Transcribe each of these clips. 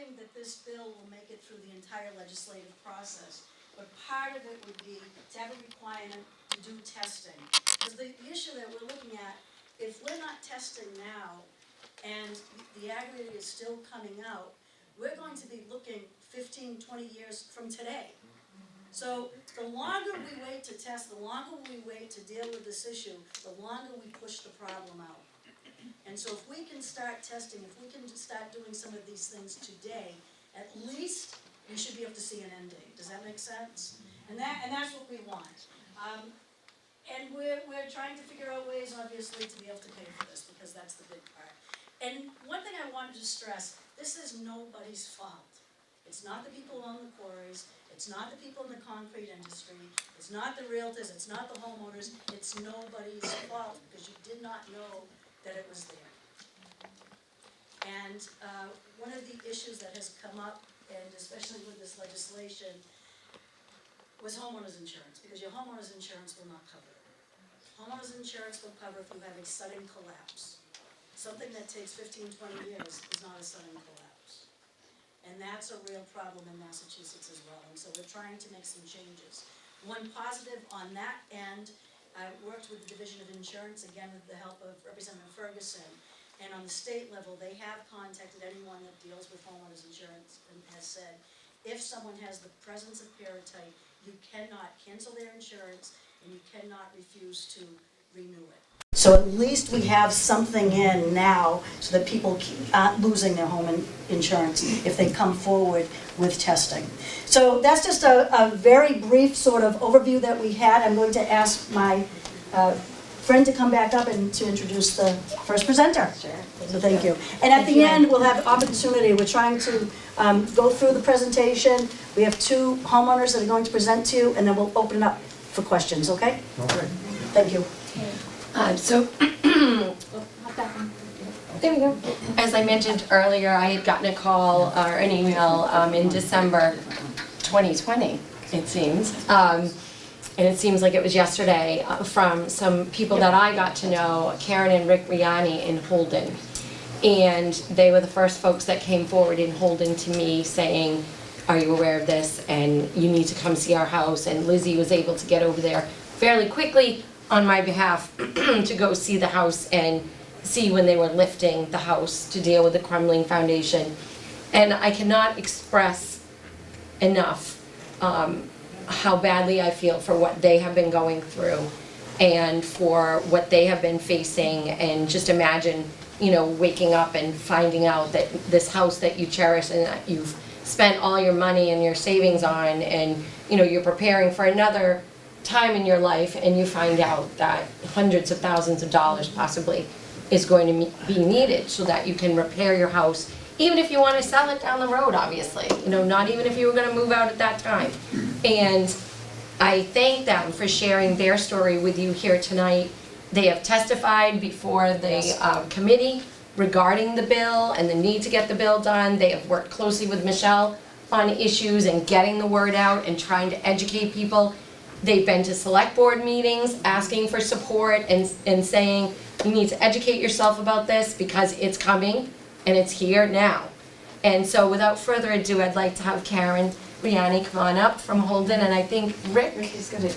hoping that this bill will make it through the entire legislative process. But part of it would be to have a requirement to do testing. Because the issue that we're looking at, if we're not testing now and the aggregate is still coming out, we're going to be looking 15, 20 years from today. So the longer we wait to test, the longer we wait to deal with this issue, the longer we push the problem out. And so if we can start testing, if we can start doing some of these things today, at least we should be able to see an end date. Does that make sense? And that's what we want. And we're trying to figure out ways, obviously, to be able to pay for this, because that's the big part. And one thing I wanted to stress, this is nobody's fault. It's not the people who own the quarries, it's not the people in the concrete industry, it's not the realtors, it's not the homeowners, it's nobody's fault, because you did not know that it was there. And one of the issues that has come up, and especially with this legislation, was homeowners insurance, because your homeowner's insurance will not cover it. Homeowner's insurance will cover if you have a sudden collapse. Something that takes 15, 20 years is not a sudden collapse. And that's a real problem in Massachusetts as well. And so we're trying to make some changes. One positive on that end, I worked with the Division of Insurance, again with the help of Representative Ferguson. And on the state level, they have contacted anyone that deals with homeowners insurance and has said, if someone has the presence of paratype, you cannot cancel their insurance and you cannot refuse to renew it. So at least we have something in now so that people aren't losing their home insurance if they come forward with testing. So that's just a very brief sort of overview that we had. I'm going to ask my friend to come back up and to introduce the first presenter. Sure. So thank you. And at the end, we'll have opportunity. We're trying to go through the presentation. We have two homeowners that are going to present to you, and then we'll open it up for questions, okay? Okay. Thank you. There we go. As I mentioned earlier, I had gotten a call or an email in December 2020, it seems. And it seems like it was yesterday, from some people that I got to know, Karen and Rick Riani in Holden. And they were the first folks that came forward in Holden to me saying, are you aware of this? And you need to come see our house. And Lizzie was able to get over there fairly quickly on my behalf to go see the house and see when they were lifting the house to deal with the crumbling foundation. And I cannot express enough how badly I feel for what they have been going through and for what they have been facing. And just imagine, you know, waking up and finding out that this house that you cherish and that you've spent all your money and your savings on, and you know, you're preparing for another time in your life, and you find out that hundreds of thousands of dollars possibly is going to be needed so that you can repair your house, even if you want to sell it down the road, obviously, you know, not even if you were going to move out at that time. And I thank them for sharing their story with you here tonight. They have testified before the committee regarding the bill and the need to get the bill done. They have worked closely with Michelle on issues and getting the word out and trying to educate people. They've been to select board meetings asking for support and saying, you need to educate yourself about this because it's coming and it's here now. And so without further ado, I'd like to have Karen Riani come on up from Holden, and I think Rick is going to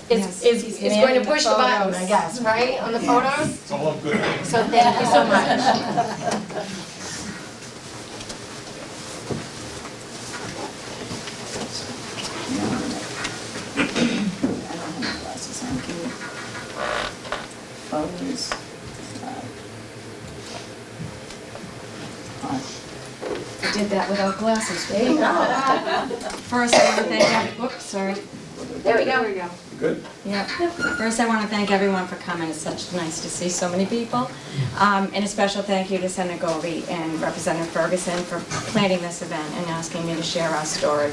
push the button, I guess, right, on the photos? It's all good. So thank you so much. I did that without glasses. There you go. First, I want to thank oops, sorry. There we go. There we go. Good. Yeah. First, I want to thank everyone for coming. It's such nice to see so many people. And a special thank you to Senator Goldie and Representative Ferguson for planning this event and asking me to share our story.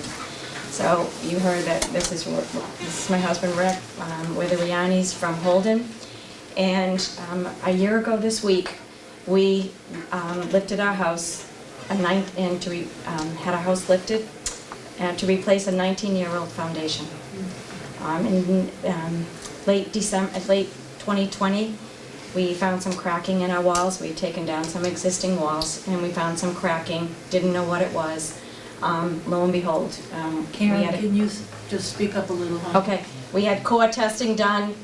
So you heard that this is my husband Rick. We're the Rianis from Holden. And a year ago this week, we lifted our house and had our house lifted to replace a 19-year-old foundation. In late 2020, we found some cracking in our walls. We had taken down some existing walls, and we found some cracking. Didn't know what it was. Lo and behold, we Karen, had can you just speak up a little, huh? Okay, we had core testing done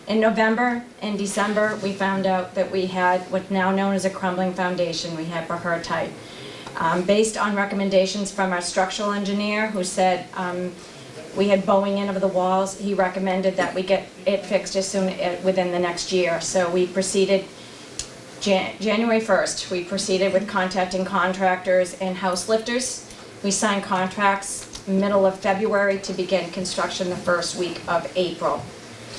in November and December. We found out that we had what's now known as a crumbling foundation. We had for her type. Based on recommendations from our structural engineer who said we had bowing in of the walls, he recommended that we get it fixed as soon, within the next year. So we proceeded, January 1st, we proceeded with contacting contractors and house lifters. We signed contracts middle of February to begin construction the first week of April.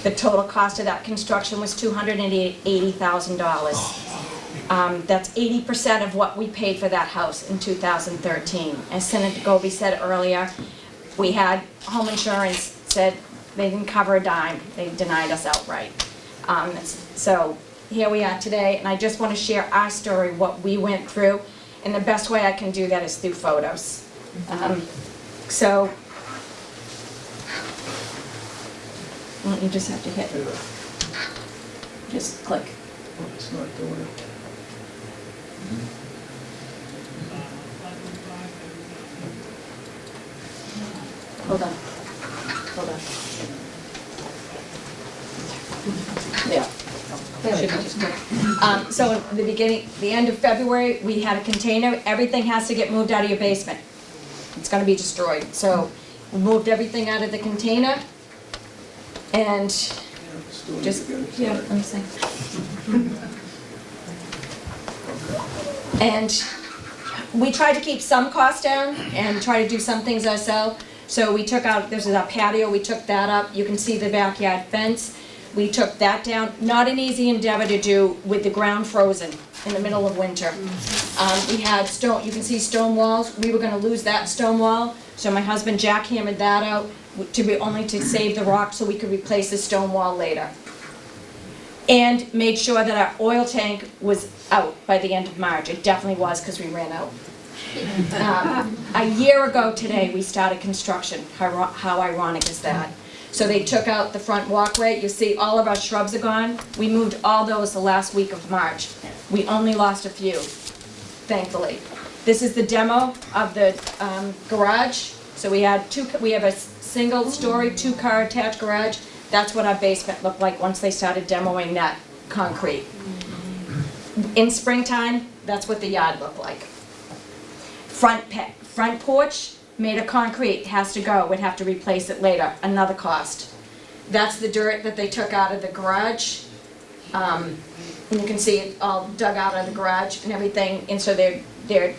The total cost of that construction was $280,000. That's 80% of what we paid for that house in 2013. As Senator Goby said earlier, we had home insurance said they didn't cover a dime. They denied us outright. So here we are today, and I just want to share our story, what we went through, and the best way I can do that is through photos. So, well, you just have to hit, just click. It's not doing it. Hold on. Yeah. Should be just quick. So in the beginning, the end of February, we had a container. Everything has to get moved out of your basement. It's gonna be destroyed. So we moved everything out of the container and just, yeah, let me see. And we tried to keep some costs down and try to do some things ourselves. So we took out, this is our patio, we took that up. You can see the backyard fence. We took that down. Not an easy endeavor to do with the ground frozen in the middle of winter. We had stone, you can see stone walls. We were gonna lose that stone wall. So my husband jackhammered that out only to save the rock so we could replace the stone wall later. And made sure that our oil tank was out by the end of March. It definitely was because we ran out. A year ago today, we started construction. How ironic is that? So they took out the front walkway. You see all of our shrubs are gone. We moved all those the last week of March. We only lost a few, thankfully. This is the demo of the garage. So we have a single story, 2-car attached garage. That's what our basement looked like once they started demoing that concrete. In springtime, that's what the yard looked like. Front porch, made of concrete, has to go. We'd have to replace it later, another cost. That's the dirt that they took out of the garage. And you can see it all dug out of the garage and everything. And so they're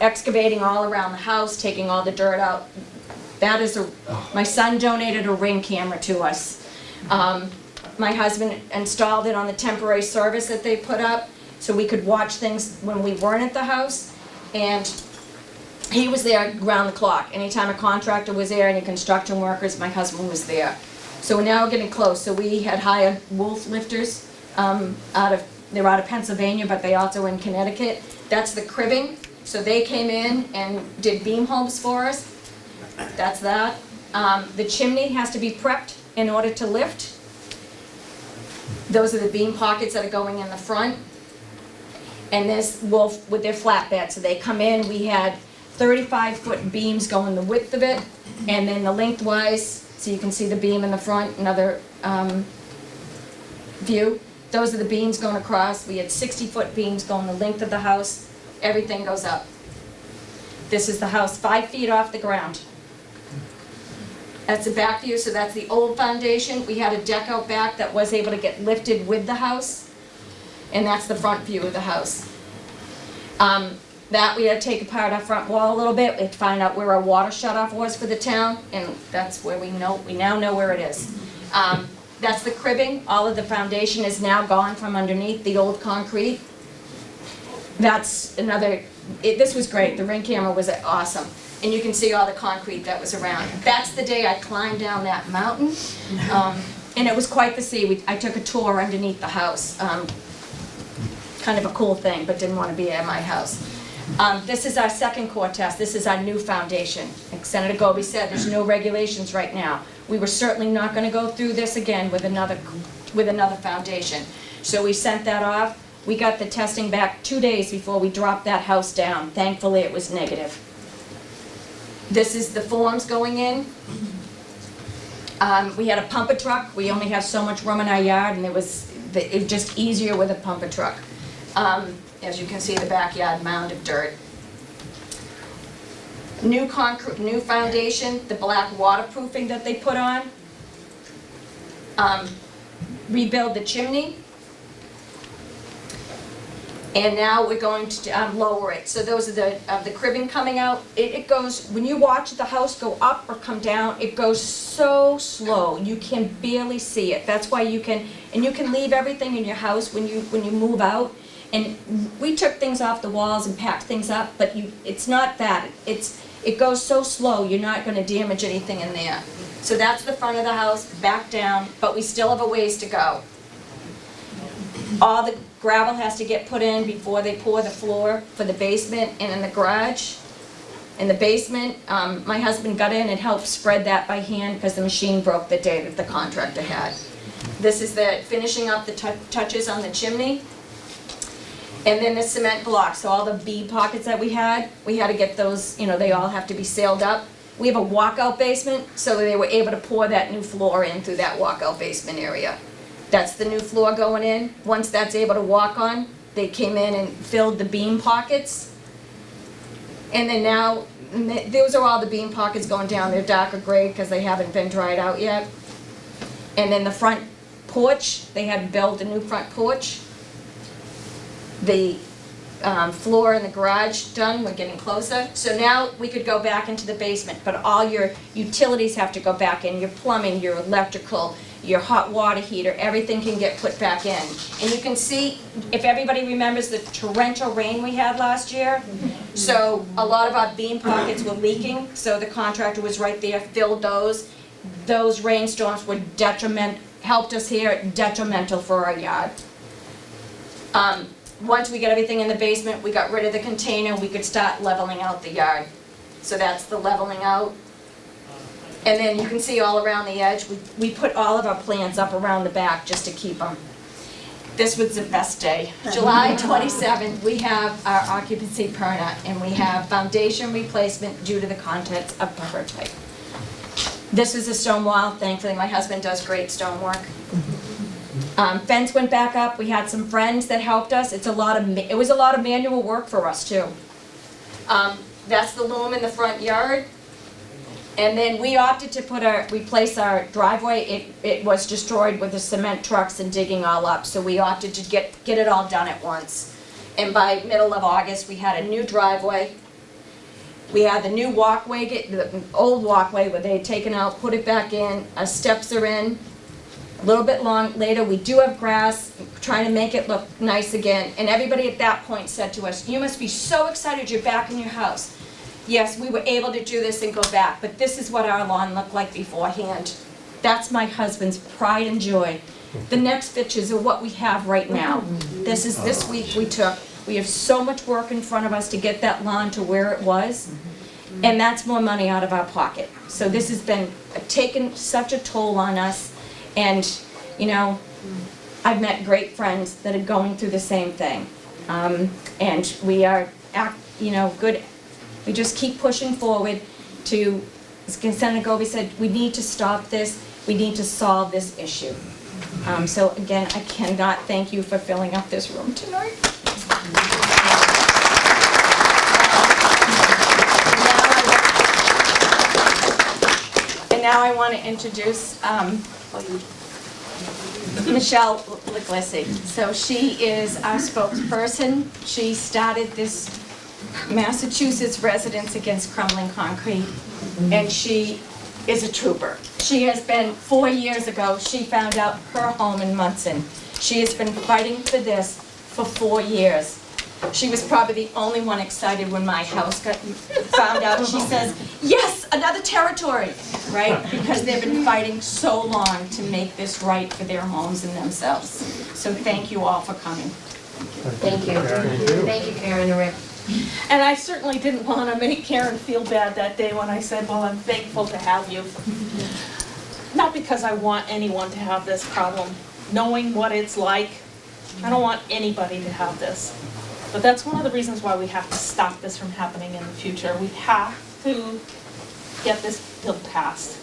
excavating all around the house, taking all the dirt out. That is my son donated a Ring camera to us. My husband installed it on the temporary service that they put up so we could watch things when we weren't at the house. And he was there round the clock. Anytime a contractor was there, any construction workers, my husband was there. So we're now getting close. So we had hired wolf lifters they're out of Pennsylvania, but they also in Connecticut. That's the cribbing. So they came in and did beam holes for us. That's that. The chimney has to be prepped in order to lift. Those are the beam pockets that are going in the front. And this wolf with their flatbed. So they come in, we had 35-foot beams going the width of it, and then the lengthwise, so you can see the beam in the front, another view. Those are the beams going across. We had 60-foot beams going the length of the house. Everything goes up. This is the house 5 feet off the ground. That's the back view, so that's the old foundation. We had a deck out back that was able to get lifted with the house, and that's the front view of the house. That we had to take apart our front wall a little bit. We had to find out where our water shutoff was for the town, and that's where we now know where it is. That's the cribbing. All of the foundation is now gone from underneath the old concrete. That's another, this was great. The Ring camera was awesome. And you can see all the concrete that was around. That's the day I climbed down that mountain. And it was quite the sea. I took a tour underneath the house. Kind of a cool thing, but didn't want to be at my house. This is our second core test. This is our new foundation. Like Senator Goby said, there's no regulations right now. We were certainly not going to go through this again with another foundation. So we sent that off. We got the testing back 2 days before we dropped that house down. Thankfully, it was negative. This is the forms going in. We had a pumper truck. We only have so much room in our yard, and it was just easier with a pumper truck. As you can see, the backyard mound of dirt. New concrete, new foundation, the black waterproofing that they put on. Rebuild the chimney. And now we're going to lower it. So those are the cribbing coming out. It goes, when you watch the house go up or come down, it goes so slow. You can barely see it. That's why you can leave everything in your house when you move out. And we took things off the walls and packed things up, but it's not that. It goes so slow, you're not gonna damage anything in there. So that's the front of the house, back down, but we still have a ways to go. All the gravel has to get put in before they pour the floor for the basement and in the garage. In the basement, my husband got in and helped spread that by hand because the machine broke the day that the contractor had. This is the finishing up the touches on the chimney. And then the cement blocks, so all the bead pockets that we had to get those, they all have to be sealed up. We have a walkout basement, so they were able to pour that new floor in through that walkout basement area. That's the new floor going in. Once that's able to walk on, they came in and filled the beam pockets. And then now, those are all the beam pockets going down. They're darker gray because they haven't been dried out yet. And then the front porch, they had to build a new front porch. The floor in the garage done, we're getting closer. So now we could go back into the basement, but all your utilities have to go back in, your plumbing, your electrical, your hot water heater, everything can get put back in. And you can see, if everybody remembers the torrential rain we had last year, so a lot of our beam pockets were leaking, so the contractor was right there, filled those. Those rainstorms were helped us here, detrimental for our yard. Once we got everything in the basement, we got rid of the container, we could start leveling out the yard. So that's the leveling out. And then you can see all around the edge, we put all of our plants up around the back just to keep them. This was the best day. July 27th, we have our occupancy permit, and we have foundation replacement due to the contents of pepper type. This is a stone wall. Thankfully, my husband does great stone work. Fence went back up. We had some friends that helped us. It was a lot of manual work for us too. That's the loom in the front yard. And then we opted to replace our driveway. It was destroyed with the cement trucks and digging all up. So we opted to get it all done at once. And by middle of August, we had a new driveway. We had the new walkway, the old walkway where they had taken out, put it back in. Our steps are in. A little bit later, we do have grass, trying to make it look nice again. And everybody at that point said to us, "You must be so excited you're back in your house." Yes, we were able to do this and go back, but this is what our lawn looked like beforehand. That's my husband's pride and joy. The next pictures are what we have right now. This is this week we took. We have so much work in front of us to get that lawn to where it was, and that's more money out of our pocket. So this has been taken such a toll on us. And, I've met great friends that are going through the same thing. And we are, good. We just keep pushing forward to, as Senator Goby said, we need to stop this. We need to solve this issue. So again, I cannot thank you for filling up this room tonight. And now I want to introduce Michelle Leglisi. So she is our spokesperson. She started this Massachusetts Residents Against Crumbling Concrete, and she is a trooper. She has been, 4 years ago, she found out her home in Munson. She has been fighting for this for 4 years. She was probably the only one excited when my house got found out. She says, "Yes, another territory," right? Because they've been fighting so long to make this right for their homes and themselves. So thank you all for coming. Thank you. Thank you, Karen and Rick. And I certainly didn't want to make Karen feel bad that day when I said, "Well, I'm thankful to have you." Not because I want anyone to have this problem. Knowing what it's like, I don't want anybody to have this. But that's one of the reasons why we have to stop this from happening in the future. We have to get this bill passed.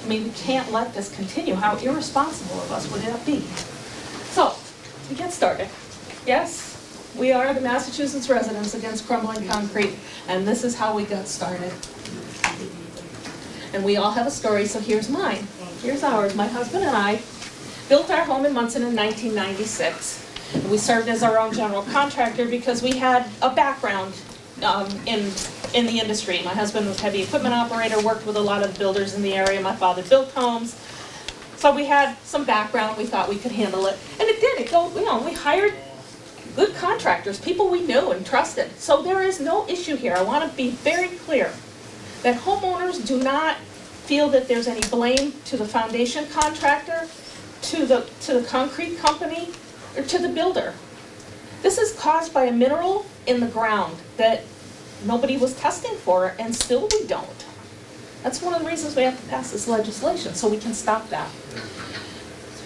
I mean, we can't let this continue. How irresponsible of us would that be? So, to get started, yes, we are the Massachusetts Residents Against Crumbling Concrete, and this is how we got started. And we all have a story, so here's mine. Here's ours. My husband and I built our home in Munson in 1996. We served as our own general contractor because we had a background in the industry. My husband was a heavy equipment operator, worked with a lot of builders in the area. My father built homes. So we had some background. We thought we could handle it. And it did. We hired good contractors, people we knew and trusted. So there is no issue here. I want to be very clear that homeowners do not feel that there's any blame to the foundation contractor, to the concrete company, or to the builder. This is caused by a mineral in the ground that nobody was testing for, and still we don't. That's one of the reasons we have to pass this legislation, so we can stop that.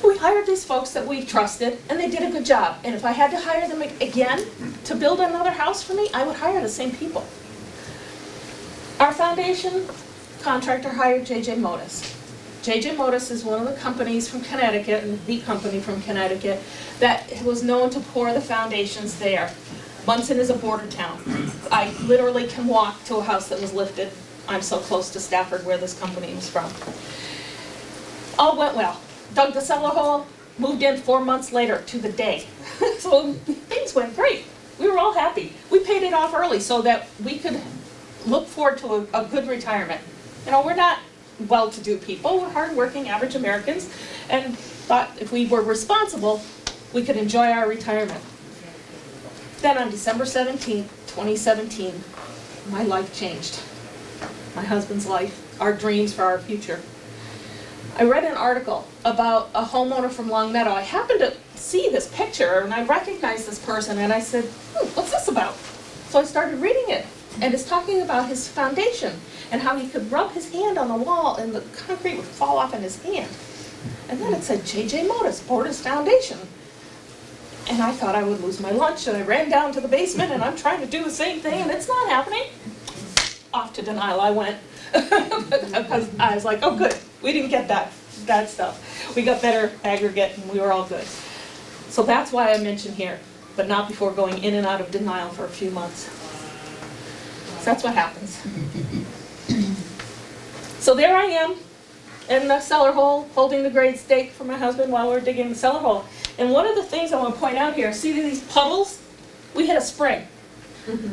We hired these folks that we trusted, and they did a good job. And if I had to hire them again to build another house for me, I would hire the same people. Our foundation contractor hired J.J. Modis. J.J. Modis is one of the companies from Connecticut, and the company from Connecticut, that was known to pour the foundations there. Munson is a border town. I literally can walk to a house that was lifted. I'm so close to Stafford, where this company was from. All went well. Dug the cellar hole, moved in 4 months later to the day. So things went great. We were all happy. We paid it off early so that we could look forward to a good retirement. You know, we're not well-to-do people, we're hardworking average Americans, and thought if we were responsible, we could enjoy our retirement. Then on December 17th, 2017, my life changed. My husband's life, our dreams for our future. I read an article about a homeowner from Long Meadow. I happened to see this picture and I recognized this person and I said, what's this about? So I started reading it, and it's talking about his foundation and how he could rub his hand on the wall and the concrete would fall off in his hand. And then it said J.J. Modis, Borders Foundation. And I thought I would lose my lunch, and I ran down to the basement and I'm trying to do the same thing and it's not happening. Off to denial I went. Because I was like, oh good, we didn't get that stuff. We got better aggregate and we were all good. So that's why I mention here, but not before going in and out of denial for a few months. So that's what happens. So there I am in the cellar hole, holding the grade stake for my husband while we're digging the cellar hole. And one of the things I want to point out here, see these puddles? We hit a spring.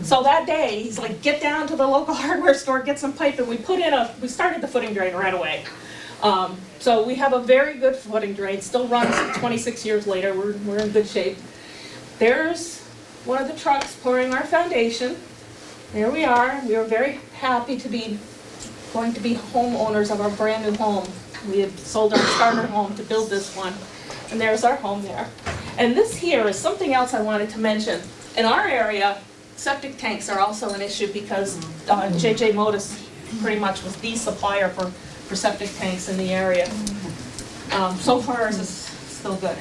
So that day, he's like, get down to the local hardware store, get some pipe, and we started the footing drain right away. So we have a very good footing drain, still runs 26 years later, we're in good shape. There's one of the trucks pouring our foundation. There we are. We are very happy to be going to be homeowners of our brand new home. We had sold our starter home to build this one, and there's our home there. And this here is something else I wanted to mention. In our area, septic tanks are also an issue because J.J. Modis pretty much was the supplier for septic tanks in the area. So far, ours is still good.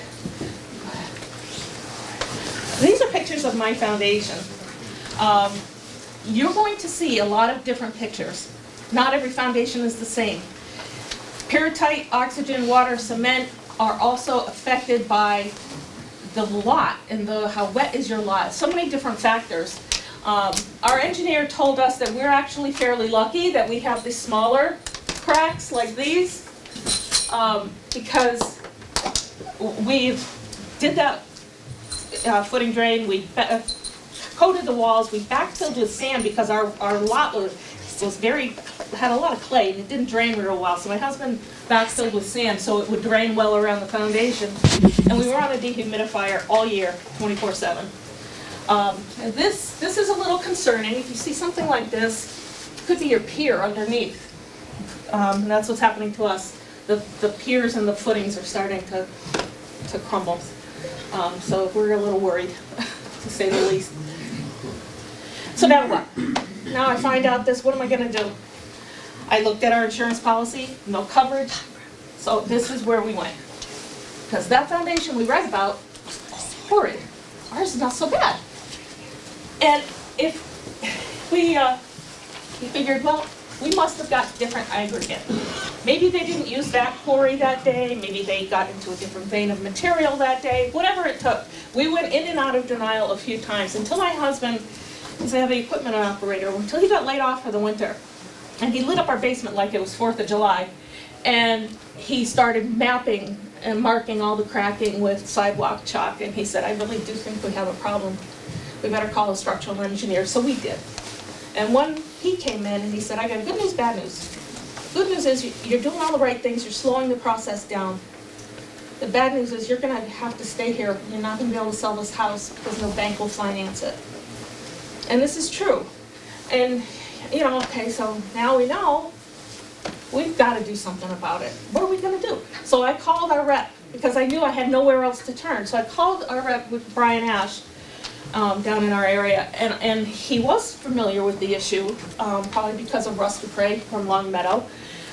These are pictures of my foundation. You're going to see a lot of different pictures. Not every foundation is the same. Pyrrhotite, oxygen, water, cement are also affected by the lot and how wet is your lot. So many different factors. Our engineer told us that we're actually fairly lucky that we have the smaller cracks like these because we did that footing drain, we coated the walls, we backfilled with sand because our lot had a lot of clay and it didn't drain real well. So my husband backfilled with sand so it would drain well around the foundation. And we were on a dehumidifier all year, 24/7. And this is a little concerning. If you see something like this, it could be your pier underneath. And that's what's happening to us. The piers and the footings are starting to crumble. So we're a little worried, to say the least. So now what? Now I find out this, what am I gonna do? I looked at our insurance policy, no coverage, so this is where we went. Because that foundation we read about was horrid. Ours is not so bad. And if we figured, well, we must have got different aggregate. Maybe they didn't use that quarry that day, maybe they got into a different vein of material that day, whatever it took. We went in and out of denial a few times until my husband, he's a heavy equipment operator, until he got laid off for the winter. And he lit up our basement like it was 4th of July. And he started mapping and marking all the cracking with sidewalk chalk. And he said, I really do think we have a problem. We better call a structural engineer. So we did. And when he came in and he said, I got good news, bad news. Good news is you're doing all the right things, you're slowing the process down. The bad news is you're gonna have to stay here. You're not gonna be able to sell this house because no bank will finance it. And this is true. And, you know, okay, so now we know we've got to do something about it. What are we going to do? So I called our rep because I knew I had nowhere else to turn. So I called our rep with Brian Ash down in our area, and he was familiar with the issue, probably because of Russ Dupre from Long Meadow.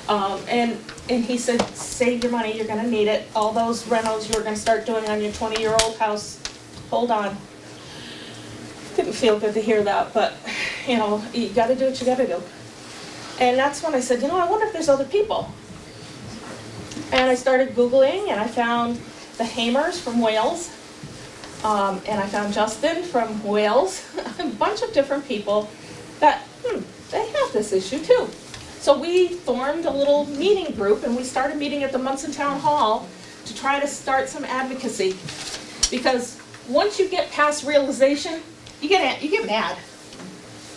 And he said, save your money, you're going to need it. All those renos you were going to start doing on your 20-year-old house, hold on. Didn't feel good to hear that, but you know, you got to do what you got to do. And that's when I said, you know, I wonder if there's other people. And I started Googling, and I found the Hamers from Wales, and I found Justin from Wales, a bunch of different people that, they have this issue too. So we formed a little meeting group, and we started meeting at the Munson Town Hall to try to start some advocacy. Because once you get past realization, you get mad.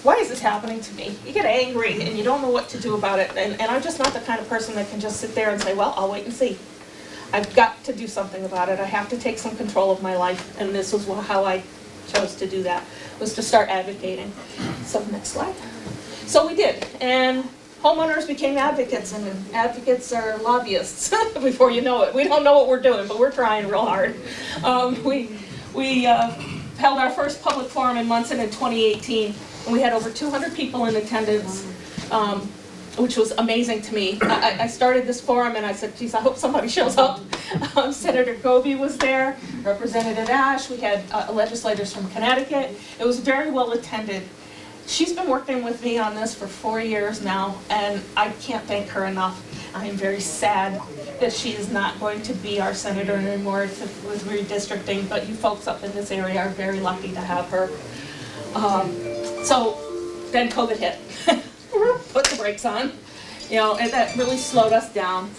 Why is this happening to me? You get angry and you don't know what to do about it. And I'm just not the kind of person that can just sit there and say, well, I'll wait and see. I've got to do something about it. I have to take some control of my life. And this was how I chose to do that, was to start advocating. So next slide. So we did. And homeowners became advocates, and advocates are lobbyists before you know it. We don't know what we're doing, but we're trying real hard. We held our first public forum in Munson in 2018. And we had over 200 people in attendance, which was amazing to me. I started this forum and I said, geez, I hope somebody shows up. Senator Goby was there, Representative Ash, we had legislators from Connecticut. It was very well attended. She's been working with me on this for 4 years now, and I can't thank her enough. I am very sad that she is not going to be our senator anymore with redistricting, but you folks up in this area are very lucky to have her. So then COVID hit, put the brakes on, you know, and that really slowed us down.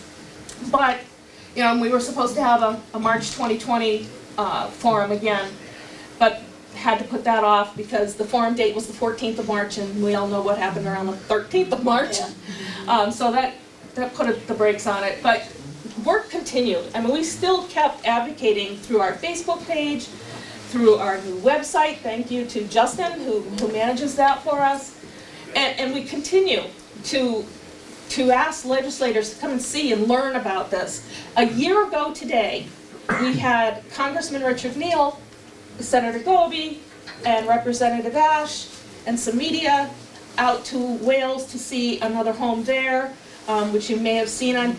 But, you know, we were supposed to have a March 2020 forum again, but had to put that off because the forum date was the 14th of March, and we all know what happened around the 13th of March. So that put the brakes on it. But work continued. I mean, we still kept advocating through our Facebook page, through our new website. Thank you to Justin who manages that for us. And we continue to ask legislators to come and see and learn about this. A year ago today, we had Congressman Richard Neal, Senator Goby, and Representative Ash, and some media out to Wales to see another home there, which you may have seen on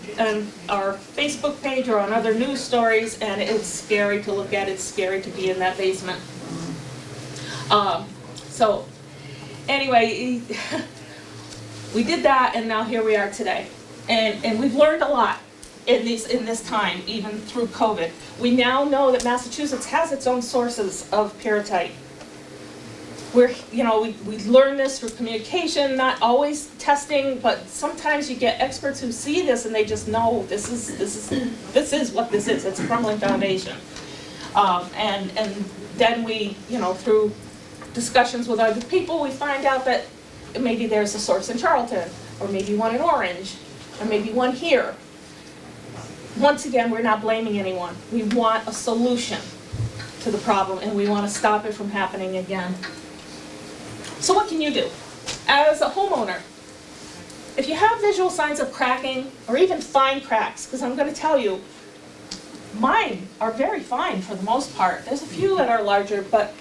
our Facebook page or on other news stories, and it's scary to look at. It's scary to be in that basement. So anyway, we did that, and now here we are today. And we've learned a lot in this time, even through COVID. We now know that Massachusetts has its own sources of pyrrhotite. We learn this through communication, not always testing, but sometimes you get experts who see this and they just know this is what this is. It's a crumbling foundation. And then we, through discussions with other people, we find out that maybe there's a source in Charlton, or maybe one in Orange, or maybe one here. Once again, we're not blaming anyone. We want a solution to the problem, and we want to stop it from happening again. So what can you do? As a homeowner, if you have visual signs of cracking, or even fine cracks, because I'm going to tell you, mine are very fine for the most part. There's a few that are larger, but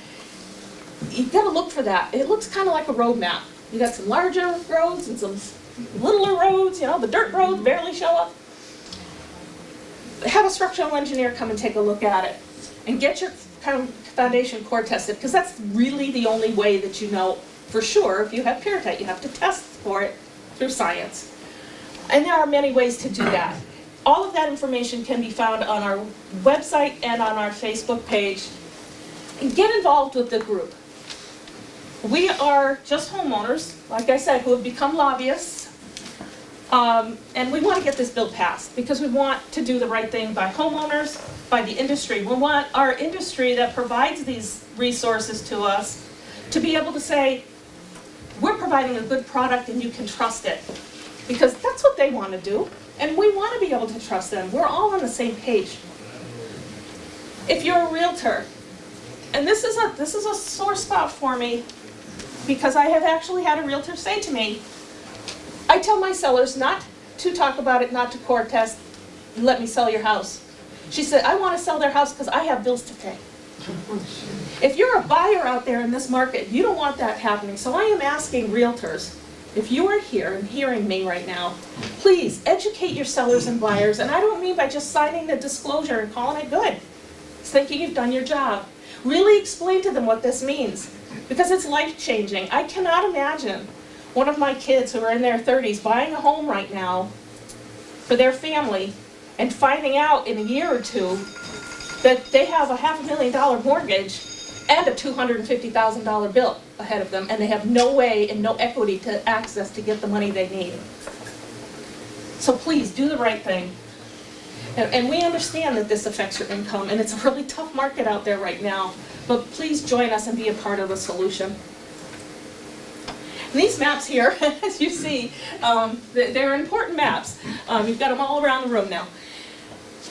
you've got to look for that. It looks kind of like a road map. You got some larger roads and some littler roads, the dirt roads barely show up. Have a structural engineer come and take a look at it and get your kind of foundation core tested, because that's really the only way that you know for sure if you have pyrrhotite. You have to test for it through science. And there are many ways to do that. All of that information can be found on our website and on our Facebook page. And get involved with the group. We are just homeowners, like I said, who have become lobbyists. And we want to get this bill passed because we want to do the right thing by homeowners, by the industry. We want our industry that provides these resources to us to be able to say, we're providing a good product and you can trust it. Because that's what they want to do. And we want to be able to trust them. We're all on the same page. If you're a realtor, and this is a sore spot for me, because I have actually had a realtor say to me, I tell my sellers not to talk about it, not to court test, let me sell your house. She said, I want to sell their house because I have bills to pay. If you're a buyer out there in this market, you don't want that happening. So I am asking realtors, if you are here and hearing me right now, please educate your sellers and buyers. And I don't mean by just signing the disclosure and calling it good. It's thinking you've done your job. Really explain to them what this means, because it's life-changing. I cannot imagine one of my kids who are in their 30s buying a home right now for their family and finding out in a year or two that they have a $500,000 mortgage and a $250,000 bill ahead of them, and they have no way and no equity to access to get the money they need. So please, do the right thing. And we understand that this affects your income, and it's a really tough market out there right now, but please join us and be a part of the solution. And these maps here, as you see, they're important maps. You've got them all around the room now.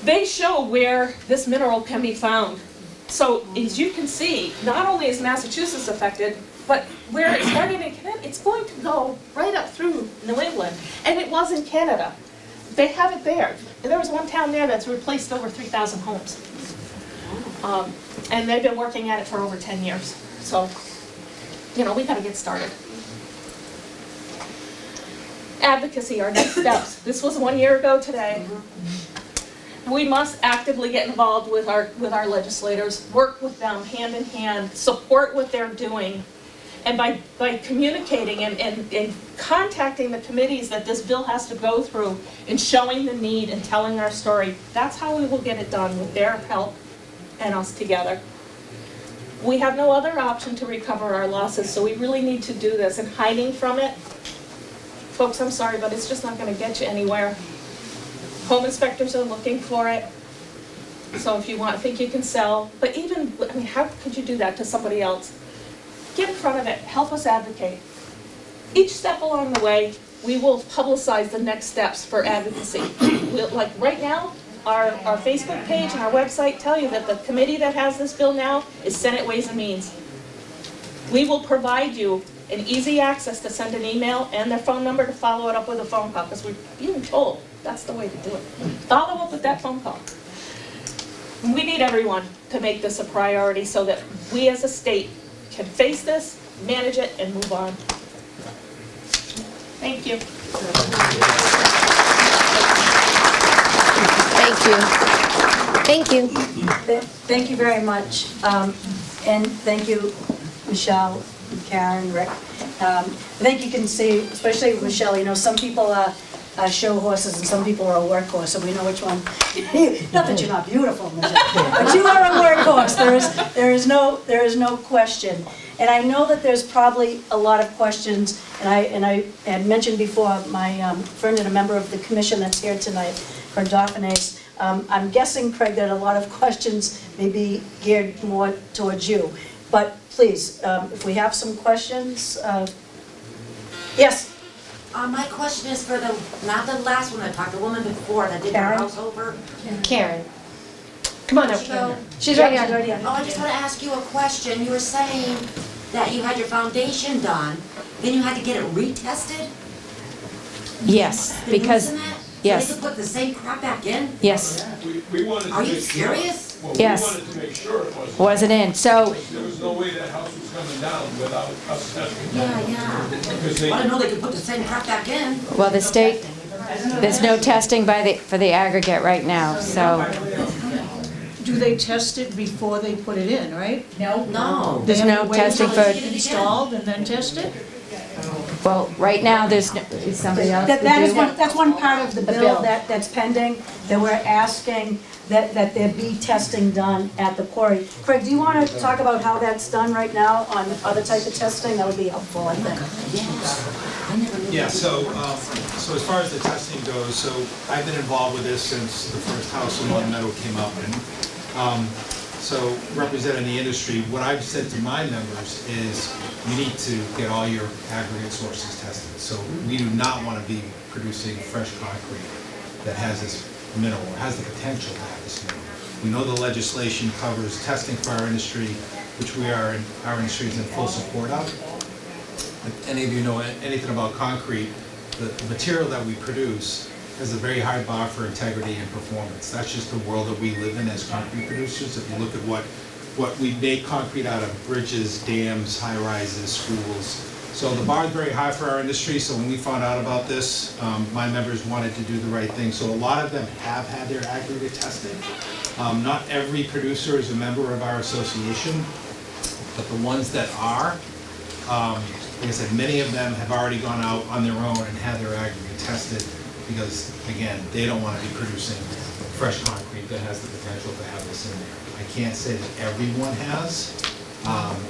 They show where this mineral can be found. So as you can see, not only is Massachusetts affected, but where it's starting in Canada, it's going to go right up through New England. And it was in Canada. They have it there. There was one town there that's replaced over 3,000 homes. And they've been working at it for over 10 years. So, you know, we got to get started. Advocacy, our next steps. This was 1 year ago today. We must actively get involved with our legislators, work with them hand in hand, support what they're doing. And by communicating and contacting the committees that this bill has to go through and showing the need and telling our story, that's how we will get it done, with their help and us together. We have no other option to recover our losses, so we really need to do this. And hiding from it, folks, I'm sorry, but it's just not going to get you anywhere. Home inspectors are looking for it. So if you think you can sell, but even, I mean, how could you do that to somebody else? Get in front of it, help us advocate. Each step along the way, we will publicize the next steps for advocacy. Like right now, our Facebook page and our website tell you that the committee that has this bill now is Senate Ways and Means. We will provide you an easy access to send an email and their phone number to follow it up with a phone call, because we're being told that's the way to do it. Follow up with that phone call. We need everyone to make this a priority so that we as a state can face this, manage it, and move on. Thank you. Thank you. Thank you. Thank you very much. And thank you, Michelle, Karen, Rick. I think you can see, especially Michelle, you know, some people are show horses and some people are a workhorse, so we know which one. Not that you're not beautiful, Michelle, but you are a workhorse. There is no question. And I know that there's probably a lot of questions, and I had mentioned before, my friend and a member of the commission that's here tonight for Dauphinese, I'm guessing, Craig, that a lot of questions may be geared more towards you. But please, if we have some questions, yes? My question is for not the last one I talked, the woman before that did her Karen? house over. Karen. Come on up, She go? Karen. She's right Yeah, here. she's right here. Oh, I just want to ask you a question. You were saying that you had your foundation done, then you had to get it retested? Yes, The because, news in that? yes. So they could put the same crap back in? yes, We wanted to Are you make sure. serious? Well, Yes. we wanted to make sure it wasn't. wasn't in. So, There was no way that house was coming down without us testing. Yeah. Because I didn't know they could put the same crap back in. well, the state, there's no testing for the aggregate right now, so Do they test it before they put it in, right? No. there's no testing They for, have to wait until it's installed and then test it? Well, right now, there's, is somebody else? That is do? one, that's one part of the The bill bill. that's pending, that we're asking that there be testing done at the quarry. Craig, do you want to talk about how that's done right now on other type of testing? That would be helpful, I think. Yeah, so as far as the testing goes, so I've been involved with this since the first house in Long Meadow came up. And so representing the industry, what I've said to my members is you need to get all your aggregate sources tested. So we do not want to be producing fresh concrete that has this mineral, or has the potential to have this mineral. We know the legislation covers testing for our industry, which our industry is in full support of. If any of you know anything about concrete, the material that we produce has a very high bar for integrity and performance. That's just the world that we live in as concrete producers. If you look at what we make concrete out of: bridges, dams, high-rises, schools. So the bar is very high for our industry, so when we found out about this, my members wanted to do the right thing. So a lot of them have had their aggregate tested. Not every producer is a member of our association, but the ones that are, like I said, many of them have already gone out on their own and had their aggregate tested because, again, they don't want to be producing fresh concrete that has the potential to have this in there. I can't say that everyone has.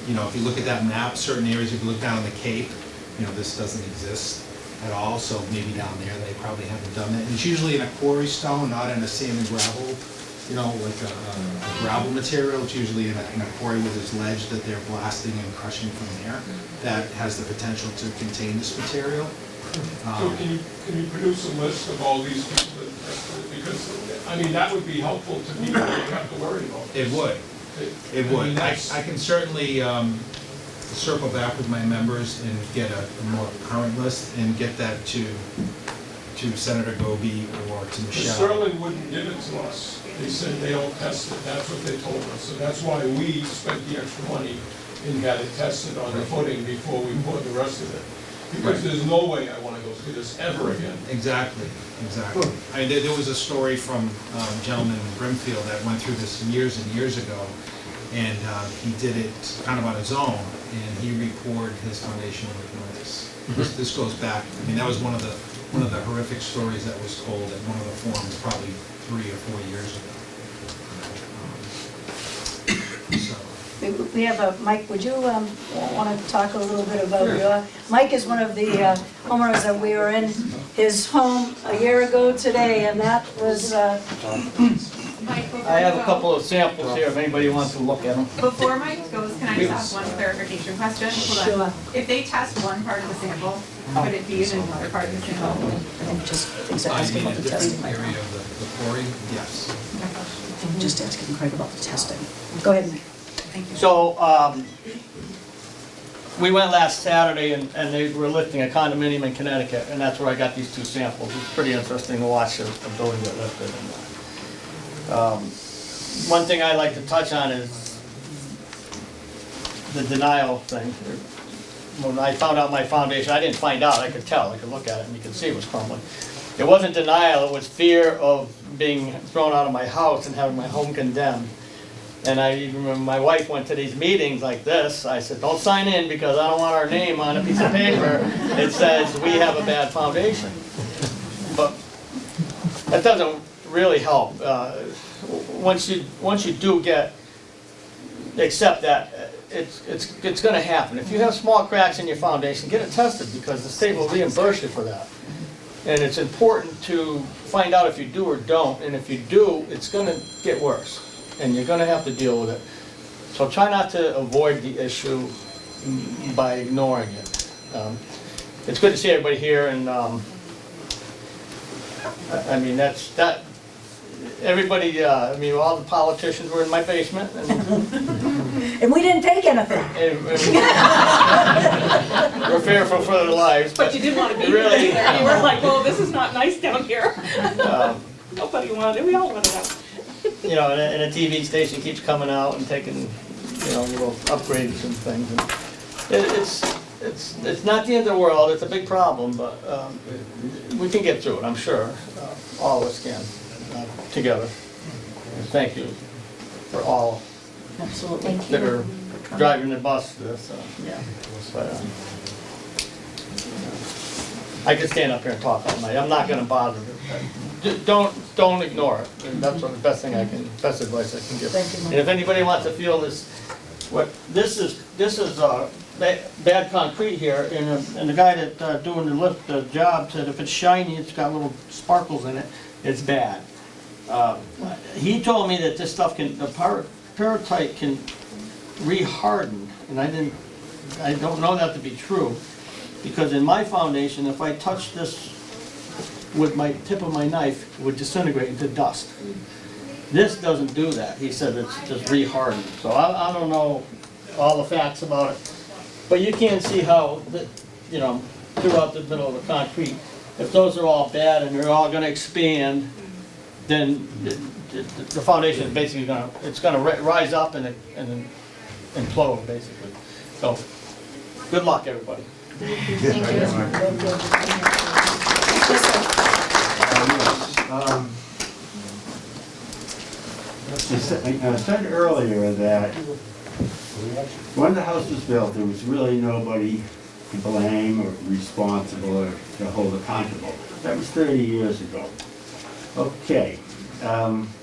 You know, if you look at that map, certain areas, if you look down on the Cape, you know, this doesn't exist at all, so maybe down there they probably haven't done that. And it's usually in a quarry stone, not in a sand and gravel, you know, like a gravel material. It's usually in a quarry with this ledge that they're blasting and crushing from there that has the potential to contain this material. So can you produce a list of all these people that tested it? Because, I mean, that would be helpful to people that you have to worry about. It would. It would. I can certainly circle back with my members and get a more current list and get that to Senator Goby or to Michelle. Sterling wouldn't give it to us. They said they don't test it. That's what they told us. So that's why we spent the extra money and got it tested on the footing before we put the rest of it. Because there's no way I want to go through this ever again. Exactly. I mean, there was a story from a gentleman in Brimfield that went through this years and years ago, and he did it kind of on his own, and he reported his foundation with notice. This goes back. I mean, that was one of the horrific stories that was told at one of the forums probably 3 or 4 years ago. We have Mike, would you want to talk a little bit about your, Mike is one of the homeowners that we were in his home a year ago today, and that was, I have a couple of samples here if anybody wants to look at them. Before Mike goes, can I just ask one clarification question? Hold on. If they test one part of the sample, could it be in another part of the sample? just I asking mean, about a the testing. different area of the quarry, yes. Just asking Craig about the testing. Go ahead, Mike. So, we went last Saturday and they were lifting a condominium in Connecticut, and that's where I got these two samples. It's pretty interesting to watch a building get lifted. One thing I'd like to touch on is the denial thing. When I found out my foundation, I didn't find out, I could tell, I could look at it and you could see it was crumbling. It wasn't denial, it was fear of being thrown out of my house and having my home condemned. And I even remember my wife went to these meetings like this. I said, don't sign in because I don't want our name on a piece of paper. It says we have a bad foundation. But that doesn't really help. Once you do accept that, it's going to happen. If you have small cracks in your foundation, get it tested because the state will reimburse you for that. And it's important to find out if you do or don't. And if you do, it's going to get worse. And you're going to have to deal with it. So try not to avoid the issue by ignoring it. It's good to see everybody here, and I mean everybody. I mean, all the politicians were in my basement, And we didn't take anything. We're fearful for their lives. But you didn't want to be really, there. You were like, "Well, this is not nice down here." Nobody wanted it. We all wanted it. You know, and a TV station keeps coming out and taking, you know, little upgrades and things. And it's not the end of the world. It's a big problem, but we can get through it. I'm sure all of us can together. And thank you for all Absolutely. that are driving the bus to this. Yeah. But, I could stand up here and talk all night, I'm not gonna bother. Don't ignore it, and that's the best thing best advice I can give. Thank you, Mike. And if anybody wants to feel this, this is bad concrete here, and the guy that doing the job said if it's shiny, it's got little sparkles in it, it's bad. He told me that this stuff the peritite can re-harden, and I don't know that to be true, because in my foundation, if I touch this with my tip of my knife, it would disintegrate into dust. This doesn't do that. He said it's just re-hardened. So I don't know all the facts about it, but you can see how, throughout the middle of the concrete, if those are all bad and they're all gonna expand, then the foundation is basically gonna rise up and then implode, basically. So, good luck, everybody. I said earlier that when the house was built, there was really nobody to blame or responsible or to hold accountable. That was 30 years ago. Okay,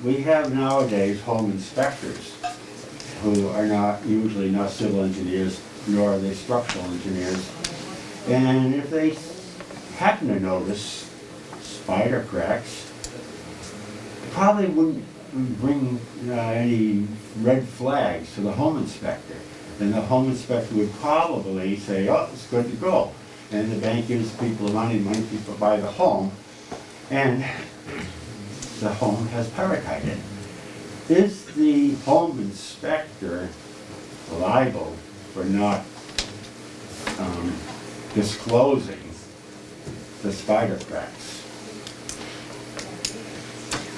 we have nowadays home inspectors who are usually not civil engineers, nor are they structural engineers. And if they happen to notice spider cracks, probably wouldn't bring any red flags to the home inspector. Then the home inspector would probably say, oh, it's good to go. And the bank gives people the money people buy the home, and the home has peritite in it. Is the home inspector liable for not disclosing the spider cracks?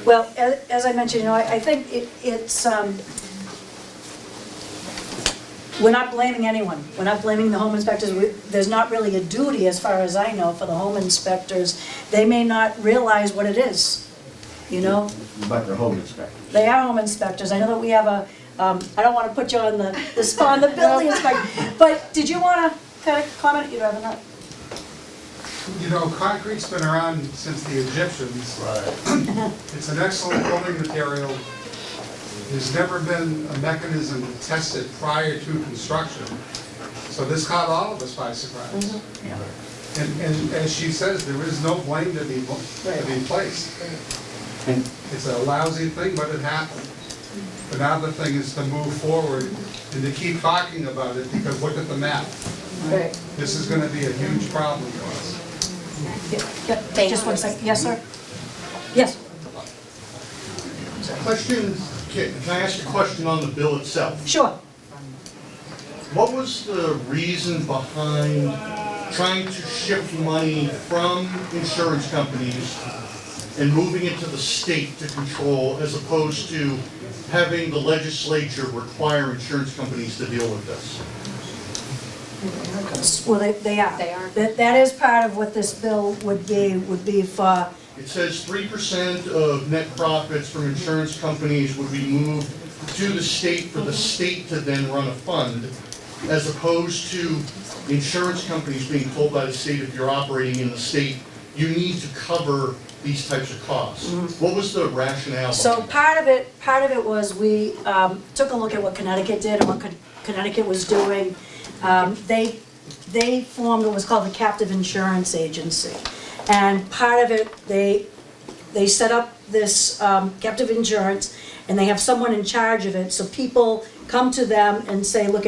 Well, as I mentioned, I think it's, we're not blaming anyone. We're not blaming the home inspectors. There's not really a duty, as far as I know, for the home inspectors. They may not realize what it is, But they're home inspectors. They are home inspectors. I know that we have a, I don't want to put you on the spot, on the building inspector, but did you want to kind of comment? You don't have enough? Concrete's been around since the Egyptians. Right. It's an excellent building material. There's never been a mechanism to test it prior to construction. So this caught all of us by surprise. And as she says, there is no blame to be placed. It's a lousy thing, but it happened. But now the thing is to move forward and to keep talking about it, because look at the map. Right. This is going to be a huge problem for us. Just 1 second. Yes, sir? Yes. Question, can I ask a question on the bill itself? Sure. What was the reason behind trying to shift money from insurance companies and moving it to the state to control, as opposed to having the legislature require insurance companies to deal with this? Well, they are. They are. That is part of what this bill would be for. It says 3% of net profits from insurance companies would be moved to the state for the state to then run a fund, as opposed to insurance companies being told by the state, if you're operating in the state, you need to cover these types of costs. What was the rationale? So part of it was we took a look at what Connecticut did and what Connecticut was doing. They formed what was called the Captive Insurance Agency. And part of it, they set up this captive insurance, and they have someone in charge of it. So people come to them and say, look,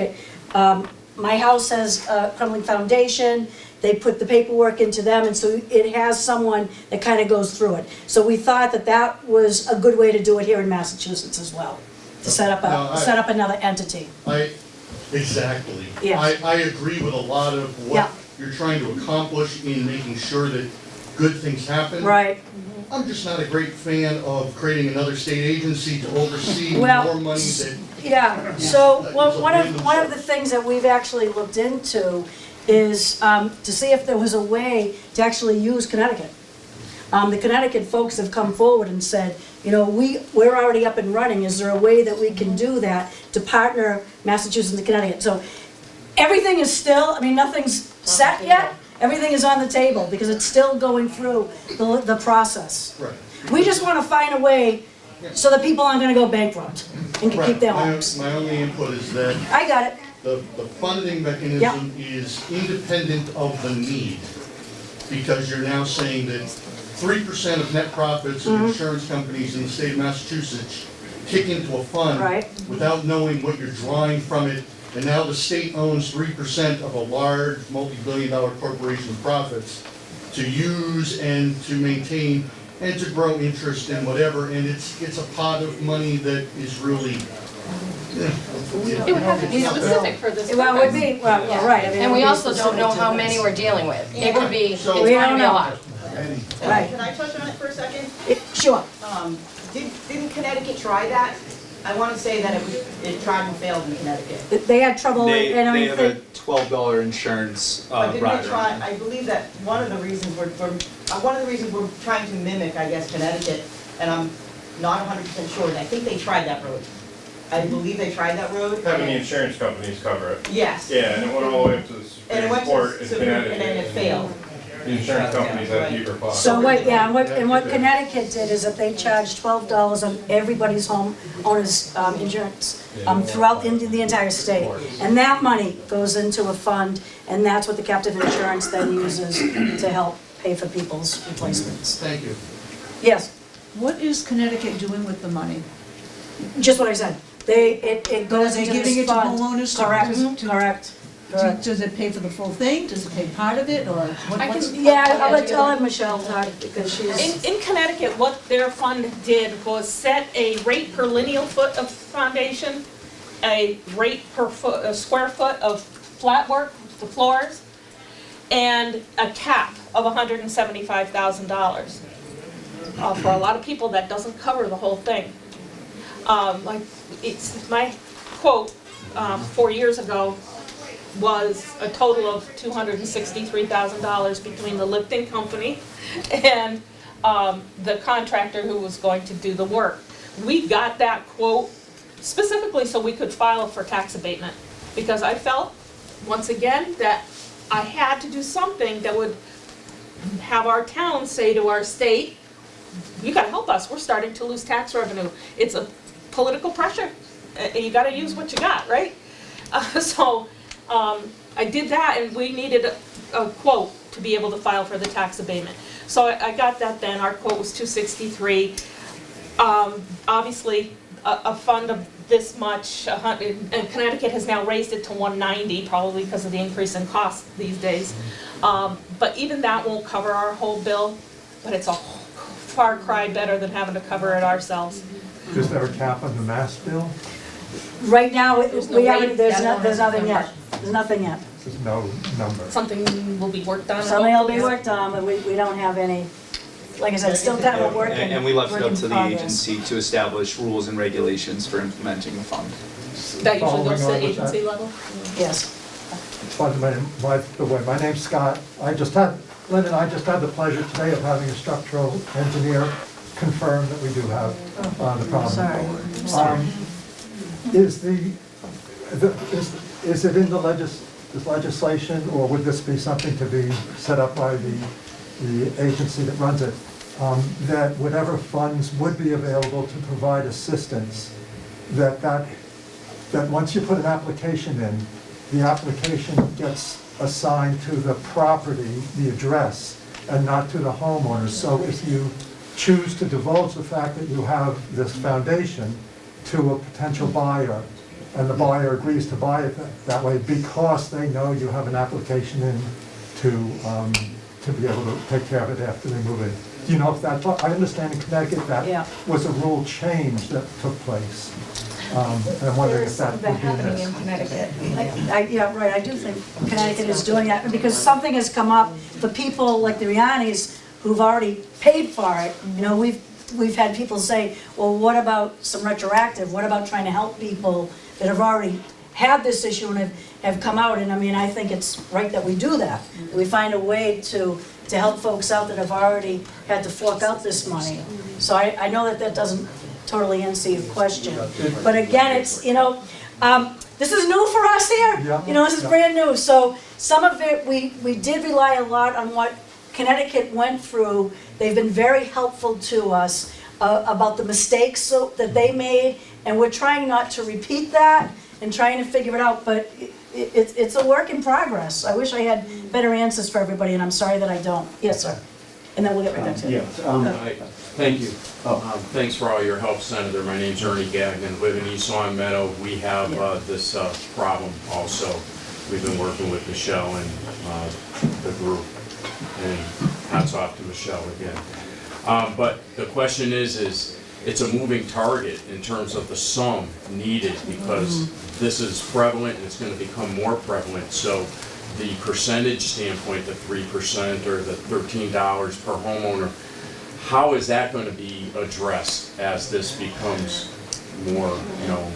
my house has a crumbling foundation. They put the paperwork into them, and so it has someone that kind of goes through it. So we thought that was a good way to do it here in Massachusetts as well, to set up another entity. Exactly. Yeah. I agree with a lot of what you're trying to accomplish in making sure that good things happen. Right. I'm just not a great fan of creating another state agency to oversee more money that... Yeah, so one of the things that we've actually looked into is to see if there was a way to actually use Connecticut. The Connecticut folks have come forward and said, we're already up and running. Is there a way that we can do that to partner Massachusetts and Connecticut? So everything is still, nothing's set yet. Everything is on the table, because it's still going through the process. Right. We just wanna find a way so that people aren't gonna go bankrupt and can keep their Right. homes. My only input is that I got it. the funding mechanism is independent of the need. Because you're now saying that 3% of net profits of insurance companies in the state of Massachusetts kick into a fund Right. without knowing what you're drawing from it. And now the state owns 3% of a large multi-billion-dollar corporation's profits to use and to maintain and to grow interest in whatever. And it's a pot of money that is really, It would have to be specific for this Well, it would purpose. be, well, right. I mean, it And would we be also don't specific know to how this. many we're dealing with. It could be, it's So- going We to don't be a know. lot. Right. Can I touch on it for a second? Sure. Didn't Connecticut try that? I want to say that it tried and failed in Connecticut. They had trouble, and I They mean, have a $12 insurance But didn't rider. they try, I believe that one of the reasons we're trying to mimic, I guess, Connecticut, and I'm not 100% sure, and I think they tried that road. I believe they tried that road. Having the insurance companies cover it. Yes. Yeah, and it went all the way up to the And it Supreme went Court to in Supreme, Connecticut. and then it failed. The insurance companies had deeper pockets. so what Connecticut did is that they charged $12 on everybody's homeowner's insurance throughout the entire state. And that money goes into a fund, and that's what the captive insurance then uses to help pay for people's replacements. thank you. Yes, What is Connecticut doing with the money? just what I said. It goes Are they into giving this it to fund. homeowners to- Correct, to- correct. Correct. Does it pay for the full thing? Does it pay part of it, or what's? Yeah, I'll let Michelle talk, because she's. In Connecticut, what their fund did was set a rate per lineal foot of foundation, a rate per foot, a square foot of flat work, the floors, and a cap of $175,000. For a lot of people, that doesn't cover the whole thing. Like, it's, my quote, 4 years ago was a total of $263,000 between the lifting company and the contractor who was going to do the work. We got that quote specifically so we could file for tax abatement, because I felt, once again, that I had to do something that would have our town say to our state, you gotta help us, we're starting to lose tax revenue. It's a political pressure, you gotta use what you got, right? I did that, and we needed a quote to be able to file for the tax abatement. So I got that then, our quote was $263. Obviously, a fund of this much, and Connecticut has now raised it to $190, probably because of the increase in cost these days. But even that won't cover our whole bill, but it's a far cry better than having to cover it ourselves. Is there a cap on the mass bill? Right now, There's no we haven't, rate, there's that nothing number. yet. There's nothing yet. There's no number. Something will be worked on. Something will be worked on, but we don't have any, like I said, it's still kind of a work in And we left it up to the progress. agency to establish rules and regulations for implementing the fund. That usually Following goes to on the with that. agency level? Yes. By the way, my name's Scott. Lynn and I just had the pleasure today of having a structural engineer confirm that we do have the problem. Sorry. Is it in the legislation, or would this be something to be set up by the agency that runs it, that whatever funds would be available to provide assistance, that once you put an application in, the application gets assigned to the property, the address, and not to the homeowner. So if you choose to divulge the fact that you have this foundation to a potential buyer, and the buyer agrees to buy it that way because they know you have an application in to be able to take care of it after they move in. Do you know if that, I understand in Connecticut that was a rule change that took place. And I'm wondering if that would be happening this. in Connecticut. Yeah, right, I do think Connecticut is doing that, because something has come up for people like the Rianis who've already paid for it. You know, we've had people say, well, what about some retroactive? What about trying to help people that have already had this issue and have come out? And I mean, I think it's right that we do that. We find a way to help folks out that have already had to fork out this money. So I know that doesn't totally answer your question. But again, it's, you know, this is new for us here. Yeah. You know, this is Yeah. brand new. So some of it, we did rely a lot on what Connecticut went through. They've been very helpful to us about the mistakes that they made, and we're trying not to repeat that and trying to figure it out, but it's a work in progress. I wish I had better answers for everybody, and I'm sorry that I don't. Yes, sir. And then we'll get right back to it. Yes, Thank you. Thanks for all your help, Senator. My name's Ernie Gagnon, live in East Long Meadow. We have this problem also. We've been working with Michelle and the group, and hats off to Michelle again. But the question is it's a moving target in terms of the sum needed, because this is prevalent and it's going to become more prevalent. So the percentage standpoint, the 3% or the $13 per homeowner, how is that going to be addressed as this becomes more, you know?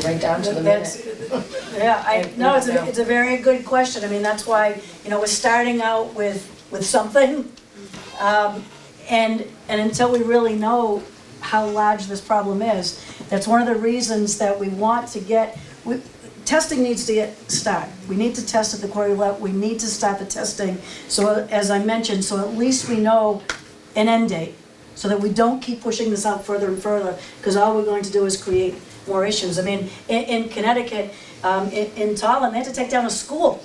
Right down to the That's, minute. yeah, no, it's a very good question. I mean, that's why, you know, we're starting out with something. And until we really know how large this problem is, that's one of the reasons that we want to get, testing needs to get started. We need to test at the quarry level, we need to start the testing, so as I mentioned, so at least we know an end date, so that we don't keep pushing this out further and further, because all we're going to do is create more issues. I mean, in Connecticut, in Tallinn, they had to take down a school.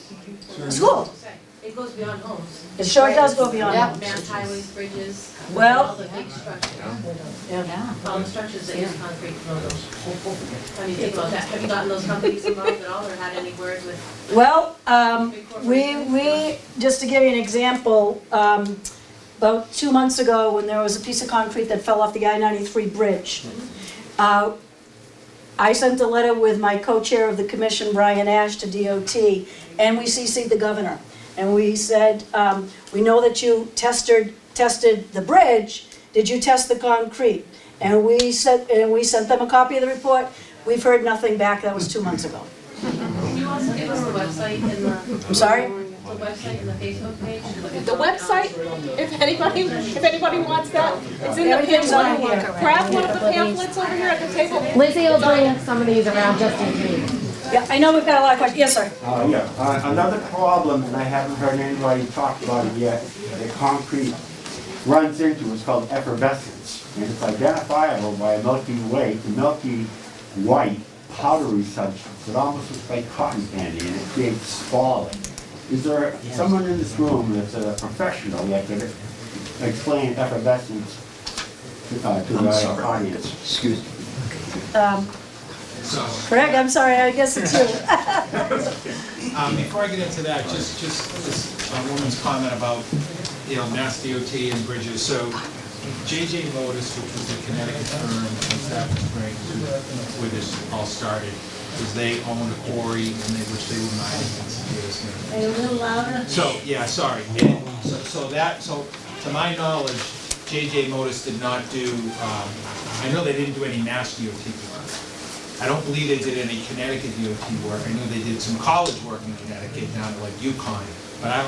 A school. It goes beyond homes. It sure does go beyond homes. Mass highways, bridges, Well- all the big structures. Yeah. All the structures that use concrete to build those. I mean, think about that. Have you gotten those companies involved at all, or had any word with? Well, we, just to give you an example, about 2 months ago, when there was a piece of concrete that fell off the I-93 bridge, I sent a letter with my co-chair of the commission, Brian Ash, to DOT, and we CC'd the governor. And we said, we know that you tested the bridge, did you test the concrete? And we sent them a copy of the report. We've heard nothing back, that was 2 months ago. Can you also give us the website and the? I'm sorry? The website and the Facebook page? The website, if anybody wants that, it's in the Everything's on pamphlet. here. Grab one of the pamphlets over here at the table. Lizzie will bring some of these around just in case. Yeah, I know we've got a lot of questions. Yes, sir. Another problem, and I haven't heard anybody talk about it yet, that concrete runs into is called effervescence. And it's identifiable by a milky white, powdery substance. It almost looks like cotton candy, and it creates falling. Is there someone in this room that's a professional that could explain effervescence to the audience? Excuse me. Greg, I'm sorry, I guess it's you. Before I get into that, just this woman's comment about, you know, Mass DOT and bridges. So J.J. Lotus, which was a Connecticut firm in Stafford Springs, where this all started, is they owned a quarry which they were mining in. Are you a little louder? So, yeah, sorry. And so to my knowledge, J.J. Lotus did not do, I know they didn't do any Mass DOT work. I don't believe they did any Connecticut DOT work. I know they did some college work in Connecticut down to like UConn, but I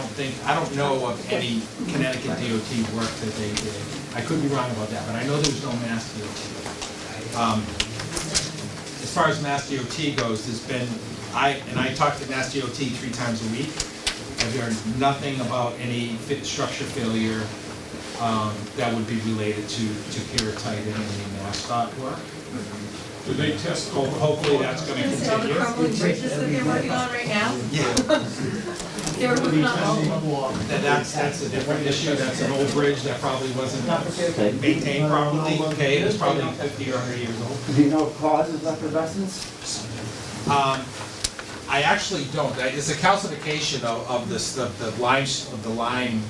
don't know of any Connecticut DOT work that they did. I could be wrong about that, but I know there was no Mass DOT. As far as Mass DOT goes, there's been, I talk to Mass DOT 3 times a week. I've heard nothing about any structure failure that would be related to pyrrhotite in any MassDOT work. Do they test? Hopefully that's going to All the continue. crumbling bridges that they're working on right now? Yeah. They were working on all. That's a different issue. That's an old bridge that probably wasn't maintained properly. Okay, it's probably 50 or 100 years old. Do you know causes of effervescence? I actually don't. It's a calcification of the lime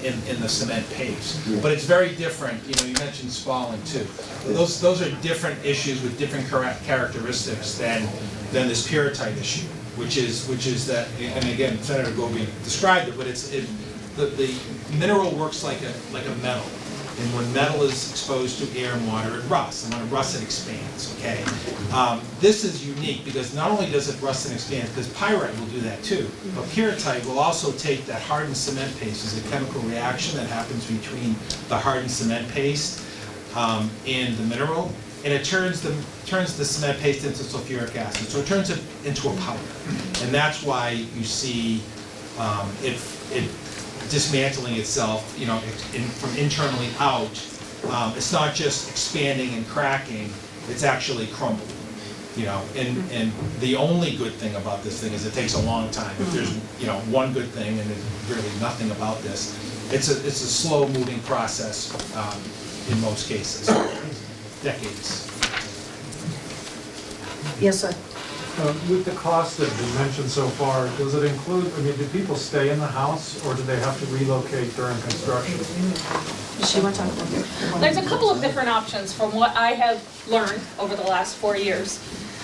in the cement paste. But it's very different. You know, you mentioned spalling too. Those are different issues with different characteristics than this pyrrhotite issue, which is that. And again, Senator Gobi described it, but the mineral works like a metal. And when metal is exposed to air and water, it rusts. And when it rusts, it expands, okay? This is unique because not only does it rust and expand, because pyrite will do that too, but pyrrhotite will also take that hardened cement paste. There's a chemical reaction that happens between the hardened cement paste and the mineral, and it turns the cement paste into sulfuric acid. So it turns it into a powder. And that's why you see it dismantling itself, you know, from internally out. It's not just expanding and cracking, it's actually crumbling. You know, and the only good thing about this thing is it takes a long time. If there's, you know, one good thing, and there's really nothing about this, it's a slow-moving process in most cases, decades. Yes, sir. With the cost that you mentioned so far, does it include, I mean, do people stay in the house, or do they have to relocate during construction? She wants to talk about it. There's a couple of different options from what I have learned over the last 4 years.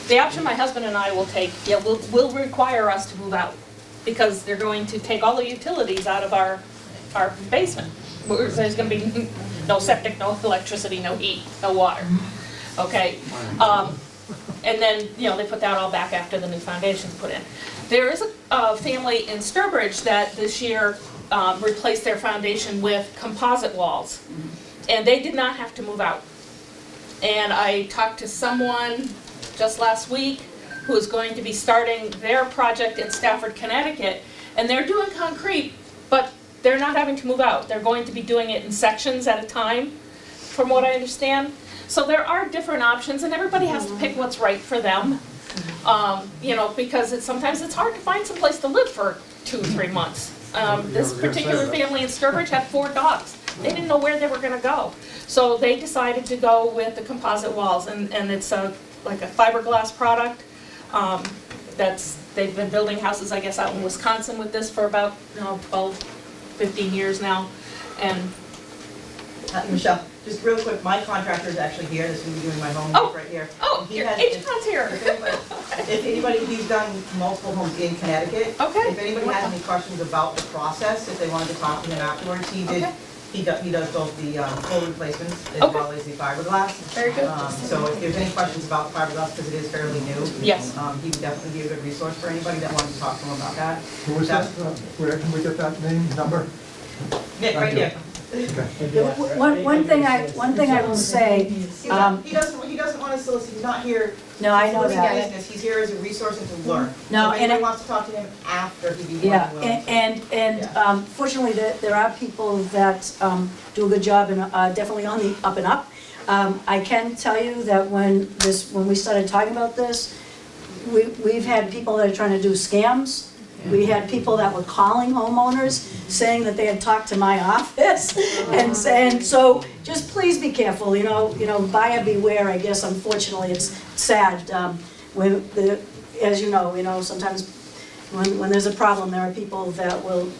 The option my husband and I will take, will require us to move out, because they're going to take all the utilities out of our basement. There's gonna be no septic, no electricity, no heat, no water, okay? And then, you know, they put that all back after the new foundation's put in. There is a family in Sturbridge that this year replaced their foundation with composite walls, and they did not have to move out. And I talked to someone just last week who is going to be starting their project in Stafford, Connecticut, and they're doing concrete, but they're not having to move out. They're going to be doing it in sections at a time, from what I understand. So there are different options, and everybody has to pick what's right for them. You know, because sometimes it's hard to find some place to live for 2 or 3 months. This particular family in Sturbridge had 4 dogs. They didn't know where they were gonna go. So they decided to go with the composite walls, and it's like a fiberglass product. They've been building houses, I guess, out in Wisconsin with this for about 12, 15 years now. And Michelle, just real quick, my contractor's actually here, this is gonna be doing my home right here. Oh, your H-Con's here. If anybody, he's done multiple homes in Connecticut. Okay. If anybody has any questions about the process, if they wanted to talk to him afterwards, he does both the full replacements as well as the fiberglass. Very good. So if there's any questions about fiberglass, because it is fairly new. Yes. He would definitely be a good resource for anybody that wanted to talk to him about that. Who was that? Where can we get that name, number? Nick, right here. One thing I will say, He doesn't want to solicit, he's not here. No, I know to that. solicit business. He's here as a resource and to learn. No, So if and anybody wants to talk to him after, he'd be more yeah, than willing to. and fortunately, there are people that do a good job and definitely on the up and up. I can tell you that when we started talking about this, we've had people that are trying to do scams. We had people that were calling homeowners saying that they had talked to my office and saying, so just please be careful, you know, buyer beware, I guess. Unfortunately, it's sad. As you know, sometimes when there's a problem, there are people that will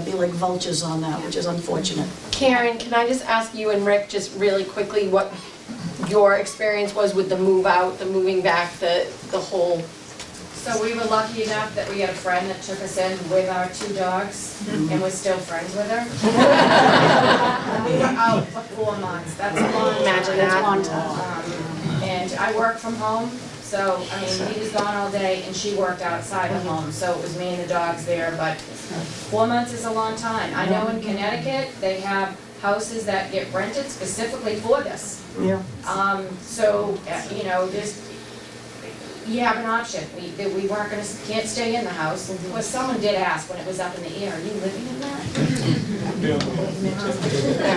be like vultures on that, which is unfortunate. Karen, can I just ask you and Rick just really quickly what your experience was with the move out, the moving back, the whole... So we were lucky enough that we had a friend that took us in with our 2 dogs, and we're still friends with her. We were out for 4 months, that's a long time. Imagine that. And I work from home, so, I mean, he was gone all day, and she worked outside the home, so it was me and the dogs there, but 4 months is a long time. I know in Connecticut, they have houses that get rented specifically for this. Yeah. So, you know, you have an option. We weren't can't stay in the house. Well, someone did ask when it was up in the air, are you living in that?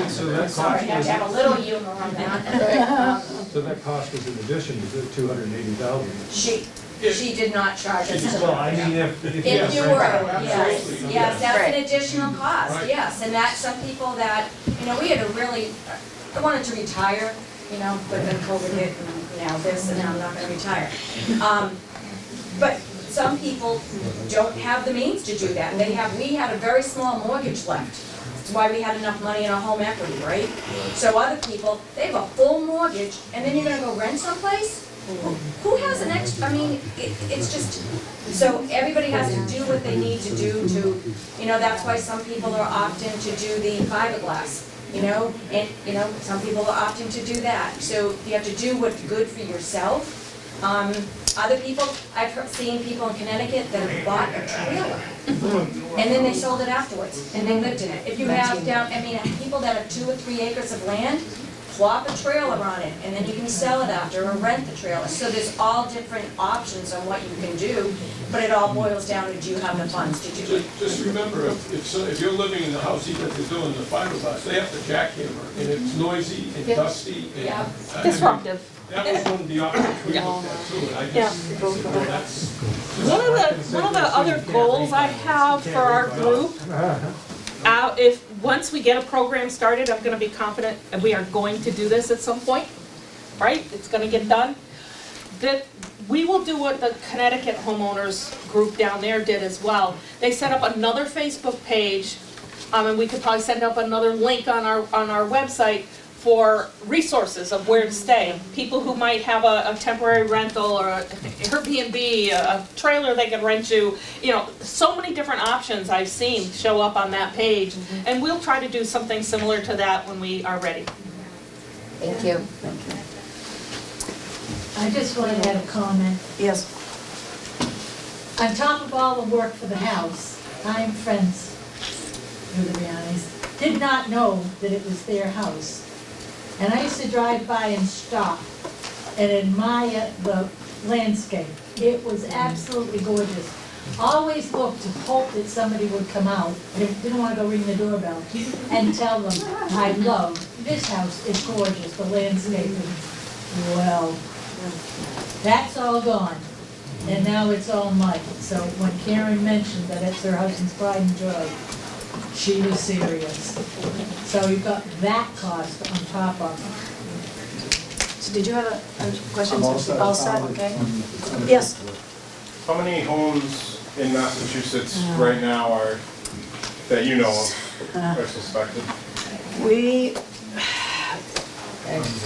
So that Sorry, I have to have a little humor on that. So that cost was in addition to the $280,000? She did not charge us. Well, I mean, if You were, yes, that's an additional cost, yes, and that's some people that, you know, we had a really, I wanted to retire, you know, but then COVID hit and now this, and now I'm not gonna retire. But some people don't have the means to do that. We had a very small mortgage left. That's why we had enough money in our home equity, right? So other people, they have a full mortgage, and then you're gonna go rent someplace? Who has an extra, I mean, it's just, so everybody has to do what they need to do to, you know, that's why some people are opting to do the fiberglass. You know, and, you know, some people are opting to do that. So you have to do what's good for yourself. Other people, I've seen people in Connecticut that have bought a trailer, and then they sold it afterwards, and they lived in it. If you have people that have 2 or 3 acres of land, plop a trailer on it, and then you can sell it after or rent the trailer. So there's all different options on what you can do, but it all boils down to, do you have the funds to do it? Just remember, if you're living in the house, even if they're doing the fiberglass, they have to jackhammer, and it's noisy and dusty and. Yeah. I mean, Disruptive. That was one of the options we looked at too, and I just, you know, that's. One of the other goals I have for our group, once we get a program started, I'm gonna be confident, and we are going to do this at some point, right? It's gonna get done. That we will do what the Connecticut homeowners group down there did as well. They set up another Facebook page, and we could probably send up another link on our website for resources of where to stay. People who might have a temporary rental or a Airbnb, a trailer they can rent you, so many different options I've seen show up on that page. And we'll try to do something similar to that when we are ready. Thank you. I just wanted to add a comment. Yes. On top of all the work for the house, I'm friends with the Rianis, did not know that it was their house. And I used to drive by and stop and admire the landscape. It was absolutely gorgeous. Always looked to hope that somebody would come out, didn't want to go ring the doorbell, and tell them, I love this house, it's gorgeous, the landscape. Well, that's all gone. And now it's all mud. So when Karen mentioned that it's her husband's pride and joy, she was serious. So you've got that cost on top of it. So did you have a question? I'm all set. All set, okay. Yes. How many homes in Massachusetts right now are, that you know of, are suspected? We,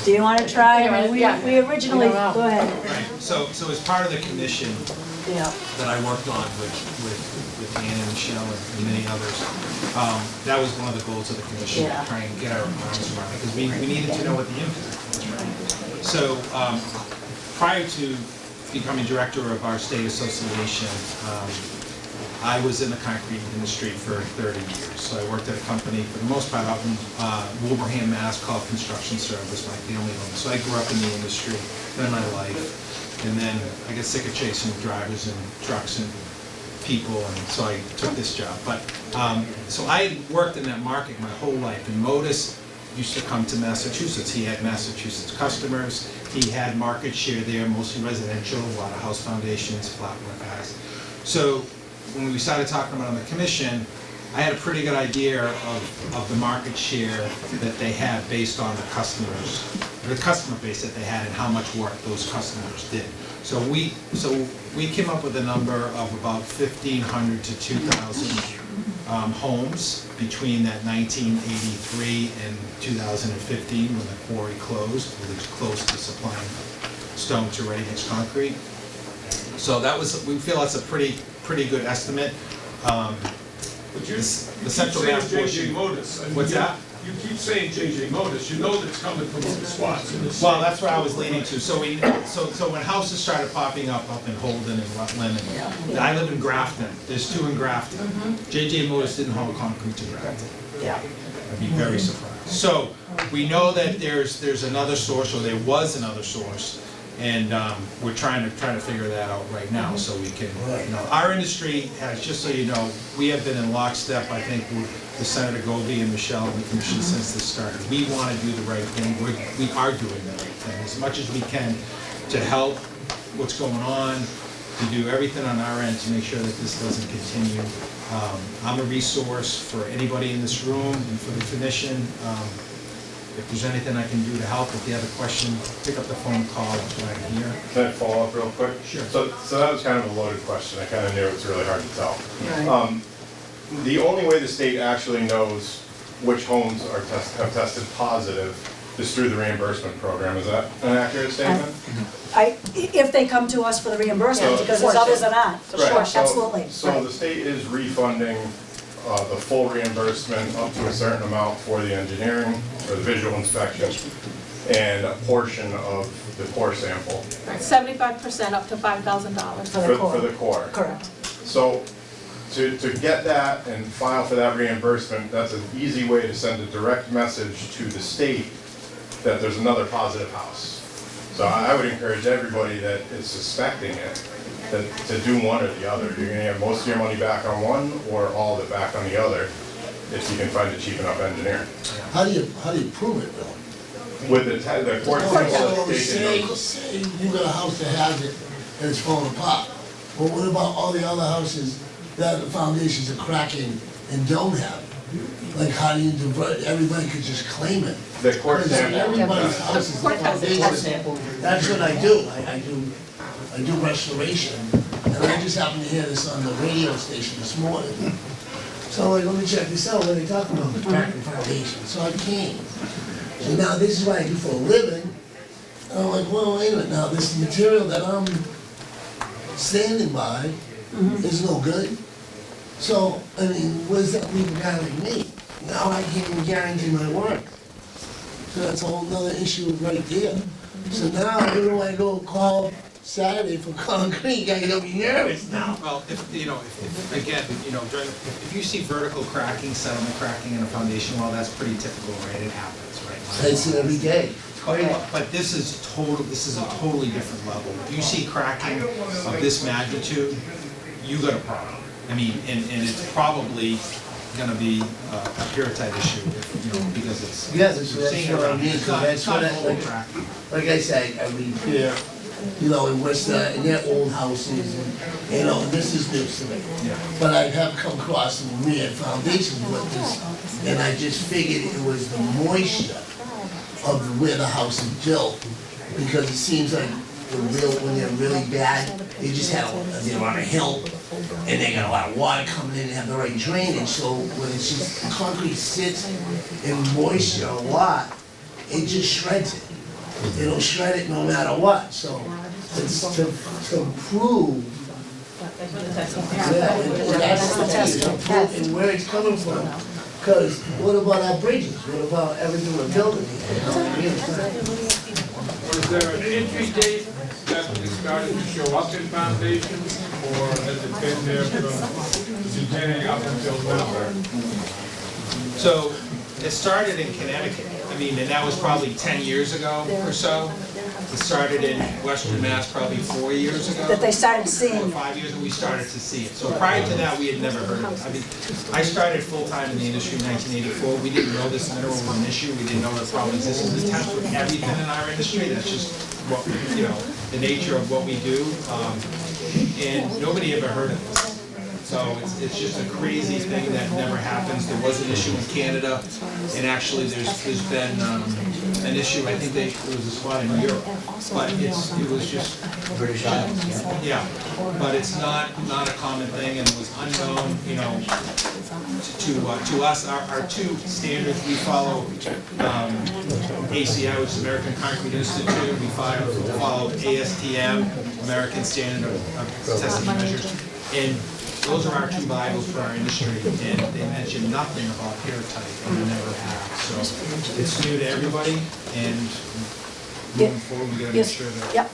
do you want to try? I mean, we originally, go ahead. So as part of the commission Yeah. that I worked on with Ann and Michelle and many others, that was one of the goals of the commission, Yeah. to try and get our arms around it, because we needed to know what the impact was, right? So, prior to becoming director of our state association, I was in the concrete industry for 30 years. So I worked at a company, for the most part, out in Wilbraham, Mass, called Construction Service. My family owned. So I grew up in the industry, spent my life. And then I got sick of chasing drivers and trucks and people, and so I took this job. But, so I worked in that market my whole life, and Modus used to come to Massachusetts. He had Massachusetts customers. He had market share there, mostly residential, a lot of house foundations, flat roof. So when we started talking about on the commission, I had a pretty good idea of the market share that they had based on the customers, the customer base that they had and how much work those customers did. So we came up with a number of about 1,500 to 2,000 homes between that 1983 and 2015 when the quarry closed. It was close to supplying stone to ready-mix concrete. So that was, we feel that's a pretty good estimate. But you The keep central saying mass J.J. portion. Modus. I mean, What's that? You keep saying J.J. Modus, you know that's coming from other spots in this. Well, that's where I was leaning to. So when houses started popping up in Holden and Rutland, and I live in Grafton. There's 2 in Grafton. J.J. Modus didn't haul concrete to Grafton. Yeah. I'd be very surprised. So we know that there's another source, or there was another source, and we're trying to figure that out right now, so we can, our industry has, just so you know, we have been in lockstep, I think, with Senator Goldie and Michelle and the commission since this started. We want to do the right thing. We are doing the right thing as much as we can to help what's going on, to do everything on our end to make sure that this doesn't continue. I'm a resource for anybody in this room and for the commission. If there's anything I can do to help, if you have a question, pick up the phone, call, that's what I'm here. Can I follow up real quick? Sure. So that was kind of a loaded question. I kind of knew it was really hard to tell. Right. The only way the state actually knows which homes are have tested positive is through the reimbursement program. Is that an accurate statement? If they come to us for the reimbursement, So- because there's others that aren't. Right, so- Absolutely. So Right. the state is refunding the full reimbursement up to a certain amount for the engineering or the visual inspection and a portion of the core sample 75% up to $5,000. for the core. Correct. So to get that and file for that reimbursement, that's an easy way to send a direct message to the state that there's another positive house. So I would encourage everybody that is suspecting it, to do one or the other. You're gonna get most of your money back on one or all of it back on the other, if you can find a cheap enough engineer. How do you prove it, Bill? With the court So solicitation. say you got a house that has it and it's falling apart. Well, what about all the other houses that the foundations are cracking and don't have it? Like, how do you divert, everybody could just claim it? The court Because sample. everybody's house is a foundation. That's what I do. I do restoration. And I just happened to hear this on the radio station this morning. So I'm like, let me check this out, what are they talking about, the cracking foundation? So I came. So now this is what I do for a living. And I'm like, well, wait a minute, now this material that I'm standing by is no good. So, I mean, what does that leave a guy like me? Now I can't even guarantee my work. So that's a whole nother issue right there. So now, where do I go call Saturday for concrete? I get me nervous now. Well, if you see vertical cracking, settlement cracking in a foundation wall, that's pretty typical, right? It happens, right? I see it every day. But this is a totally different level. If you see cracking of this magnitude, you got a problem. I mean, and it's probably gonna be a pyrrhotite issue, because it's. Yeah, that's what I mean, It's 'cause not that's what total cracking. like I say, I repair, in Worcester, in their old houses, and, this is news to me. But I have come across some weird foundations with this, and I just figured it was the moisture of where the house is built, because it seems like when they're really bad, they're on a hill, and they got a lot of water coming in and have the right drainage, so when it's just, the concrete sits in moisture a lot, it just shreds it. It'll shred it no matter what, so it's to prove. That's the test, to prove and where it's coming from. Because what about our bridges? What about everything we're building here? Was there an entry date that it started to show up in foundations, or has it been there from the beginning up until now? So, it started in Connecticut, and that was probably 10 years ago or so. It started in Western Mass probably 4 years ago. That they started seeing. 4 or 5 years ago, we started to see it. So prior to that, we had never heard of it. I started full-time in the industry in 1984. We didn't know this mineral was an issue. We didn't know the problem existed. We test with everything in our industry. That's just what, the nature of what we do. And nobody ever heard of this. So it's just a crazy thing that never happens. There was an issue in Canada, and actually there's been an issue, I think there was a spot in Europe, but it was just, yeah, but it's not a common thing, and it was unknown, to us. Our two standards, we follow ACI, which is American Concrete Institute, we follow ASTM, American Standard of Testing Measures, and those are our two Bibles for our industry, and they mention nothing about pyrrhotite, and they never have. So it's new to everybody, and moving forward, we gotta make sure that. Yep.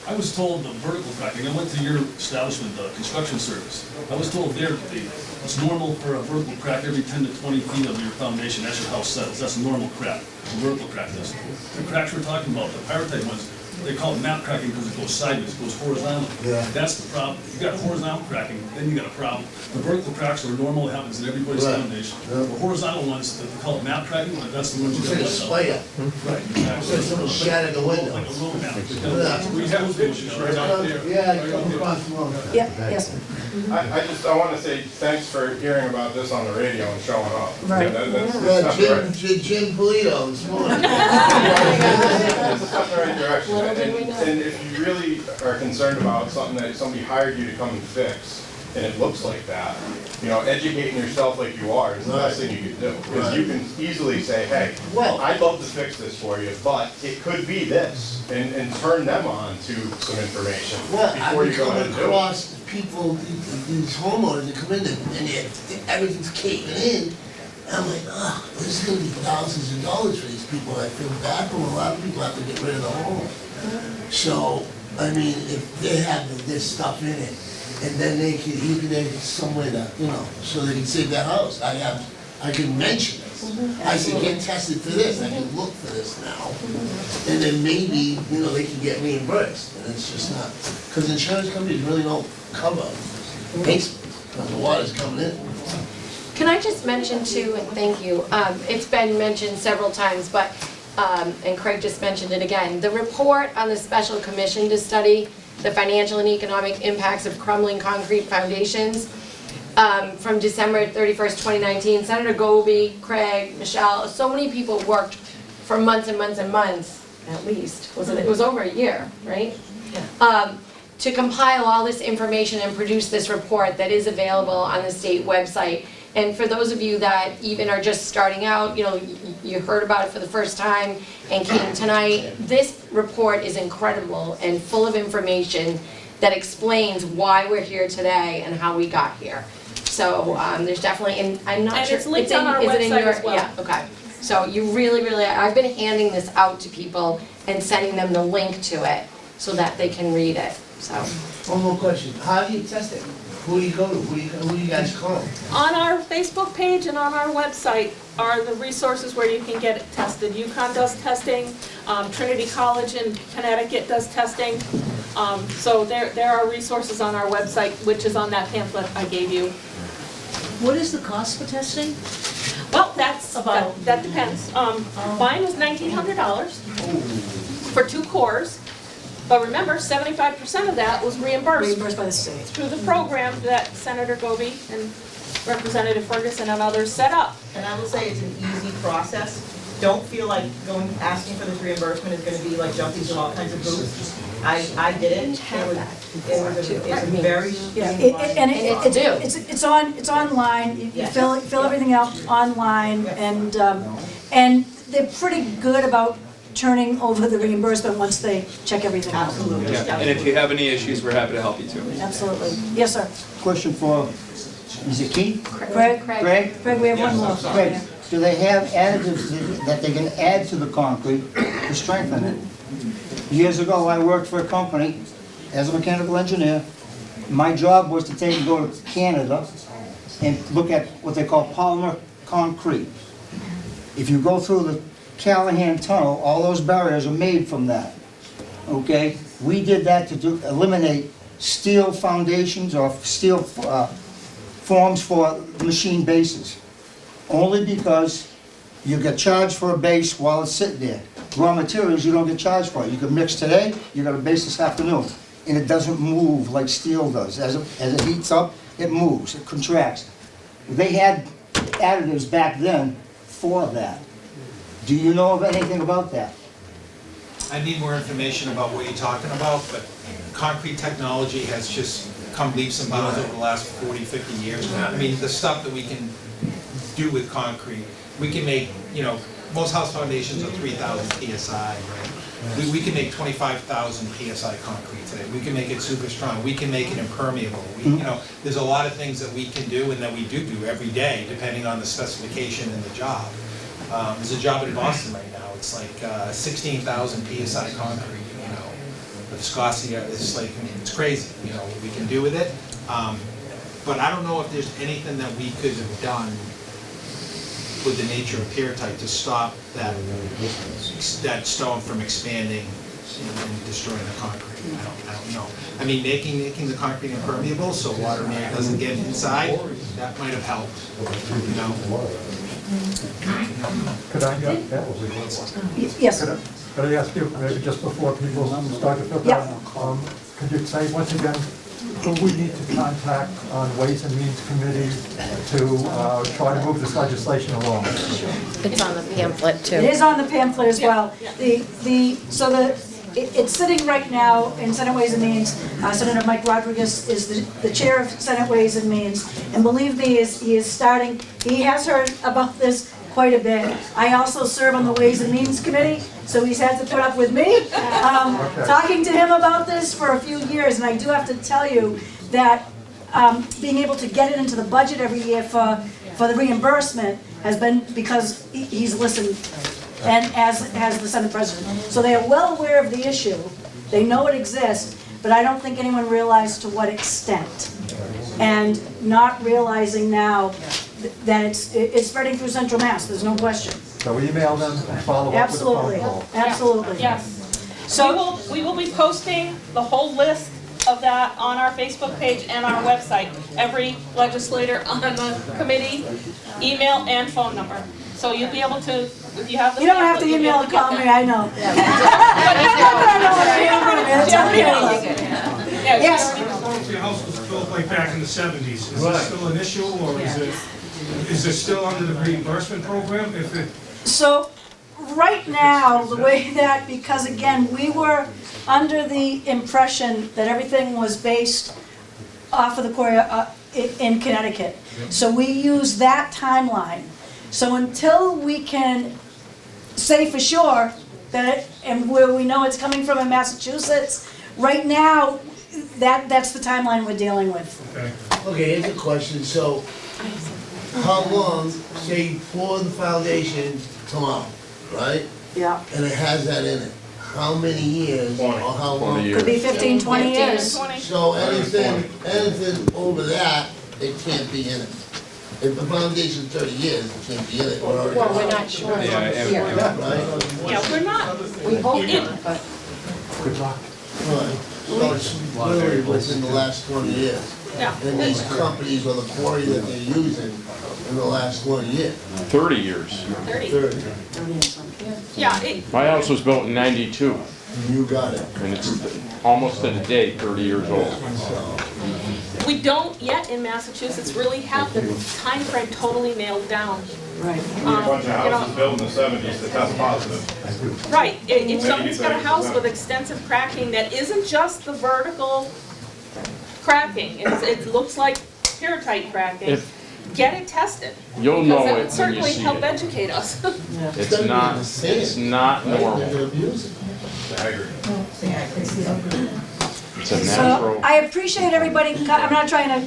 I was told the vertical cracking, I went to your establishment, the construction service. I was told there that it's normal for a vertical crack every 10 to 20 feet of your foundation, as your house settles. That's a normal crack, a vertical crack does. The cracks we're talking about, the pyrrhotite ones, they call it map cracking because it goes sideways, it goes horizontal. Yeah. That's the problem. If you got horizontal cracking, then you got a problem. The vertical cracks are normal, it happens in everybody's foundation. The horizontal ones, they call it map cracking, that's the ones you got to It's like a Right, exactly. So someone shattered the window. Like a road map. Yeah. We have pictures right out there. Yeah, come across the road. Yep, yes. I want to say thanks for hearing about this on the radio and showing up. Right. Yeah, Jim Polito this morning. It's a step in the right direction, and if you really are concerned about something that somebody hired you to come and fix, and it looks like that, educating yourself like you are is the best thing you can do. Because you can easily say, hey, Well, I'd love to fix this for you, but it could be this, and turn them on to some information Well, before I've you go come ahead and do it. across people, these homeowners that come in and everything's caving in. I'm like, this is gonna be thousands of dollars for these people. I feel bad for them. A lot of people have to get rid of the home. So, I mean, if they have this stuff in it, and then you can have somewhere to, so they can save their house. I can mention it. I said, get tested for this, I can look for this now. And then maybe, you know, they can get reimbursed, and it's just not, because insurance companies really don't cover basements, when the water's coming in. Can I just mention too, and thank you, it's been mentioned several times, but, and Craig just mentioned it again, the report on the special commission to study the financial and economic impacts of crumbling concrete foundations, from December 31st, 2019, Senator Goby, Craig, Michelle, so many people worked for months and months and months, at least, it was over a year, right? To compile all this information and produce this report that is available on the state website. And for those of you that even are just starting out, you know, you heard about it for the first time and came tonight, this report is incredible and full of information that explains why we're here today and how we got here. So there's definitely, and I'm not And sure. it's linked on our website as well. Yeah, okay. So you really, I've been handing this out to people and sending them the link to it so that they can read it, so. One more question, how do you test it? Who do you go to, who do you guys call? On our Facebook page and on our website are the resources where you can get it tested. UConn does testing, Trinity College in Connecticut does testing. So there are resources on our website, which is on that pamphlet I gave you. What is the cost for testing? Well, that depends. Mine was $1,900 for 2 cores. But remember, 75% of that was reimbursed. Reimbursed by the state. Through the program that Senator Goby and Representative Ferguson and others set up. And I will say it's an easy process. Don't feel like asking for this reimbursement is gonna be like jumping through all kinds of hoops. I did it. It's a very streamlined process. It's online, you Yes. fill everything out online, and they're pretty good about turning over the reimbursement once they check everything out. Absolutely. Yeah, and if you have any issues, we're happy to help you too. Absolutely. Yes, sir. Question for, is it Keith? Craig? Craig? Craig, we have one more. Craig, do they have additives that they can add to the concrete to strengthen it? Years ago, I worked for a company as a mechanical engineer. My job was to go to Canada and look at what they call polymer concrete. If you go through the Callahan Tunnel, all those barriers are made from that, okay? We did that to eliminate steel foundations or steel forms for machine bases, only because you get charged for a base while it's sitting there. Raw materials, you don't get charged for it. You can mix today, you got a base this afternoon, and it doesn't move like steel does. As it heats up, it moves, it contracts. They had additives back then for that. Do you know of anything about that? I need more information about what you're talking about, but concrete technology has just come leaps and bounds over the last 40, 50 years. I mean, the stuff that we can do with concrete, we can make, you know, most house foundations are 3,000 PSI, right? We can make 25,000 PSI concrete today. We can make it super strong. We can make it impermeable. You know, there's a lot of things that we can do and that we do every day, depending on the specification and the job. There's a job in Boston right now. It's like 16,000 PSI concrete, you know. The viscosity is like, I mean, it's crazy, you know, what we can do with it. But I don't know if there's anything that we could have done with the nature of Peartite to stop that stone from expanding and destroying the concrete. I don't know. I mean, making the concrete impermeable so water doesn't get inside, that might have helped, you know. Could I, Yes. Could I ask you, maybe just before people start to fill Yeah. out, could you say once again who we need to contact on Ways and Means Committee to try to move this legislation along? It's on the pamphlet too. It is on the pamphlet as well. It's sitting right now in Senate Ways and Means. Senator Mike Rodriguez is the chair of Senate Ways and Means. And believe me, he is starting, he has heard about this quite a bit. I also serve on the Ways and Means Committee, so he's had to put up with me talking to him about this for a few years. And I do have to tell you that being able to get it into the budget every year for the reimbursement has been because he's listened, and as has the Senate President. So they are well aware of the issue. They know it exists, but I don't think anyone realized to what extent. And not realizing now that it's spreading through central Mass, there's no question. So email them and follow up with a Absolutely, phone call. absolutely. Yes. So we will be posting the whole list of that on our Facebook page and our website. Every legislator on the committee, email and phone number. So you'll be able to, if you have the. You don't have to pamphlet, you'll be email able and to get call me, that. I know. Yeah, Yes. Your house was built like back in the 70s. Is this still an issue, or is it still under the reimbursement program? If it, So, right now, the way that, because again, we were under the impression that everything was based off of the quarry in Connecticut. So we use that timeline. So until we can say for sure that, and where we know it's coming from in Massachusetts, right now, that's the timeline we're dealing with. Okay, here's a question, so how long, say, for the foundation tomorrow, right? Yeah. And it has that in it, how many years or how long? 20 years. Could be 15, 20 years. So anything over that, it can't be in it. If the foundation's 30 years, it can't be in it. Well, we're not sure. Yeah, Here. Right? Yeah, we're not. We hope not, but. Good luck. Right. So it's literally within the last 20 years. Yeah. And these companies or the quarry that they're using in the last 20 years. 30 years. 30. Yeah, My house was built in 92, You got it. and it's almost to the day 30 years old. we don't yet in Massachusetts really have the time frame totally nailed down. Right. A bunch of houses built in the 70s that test positive. Right, if somebody's got a house with extensive cracking that isn't just the vertical cracking, it looks like pyrrhotite cracking, If- get it tested. You'll Because know that it would when you certainly see help it. educate us. It's not normal. I agree. It's a So natural. I appreciate everybody, I'm not trying to,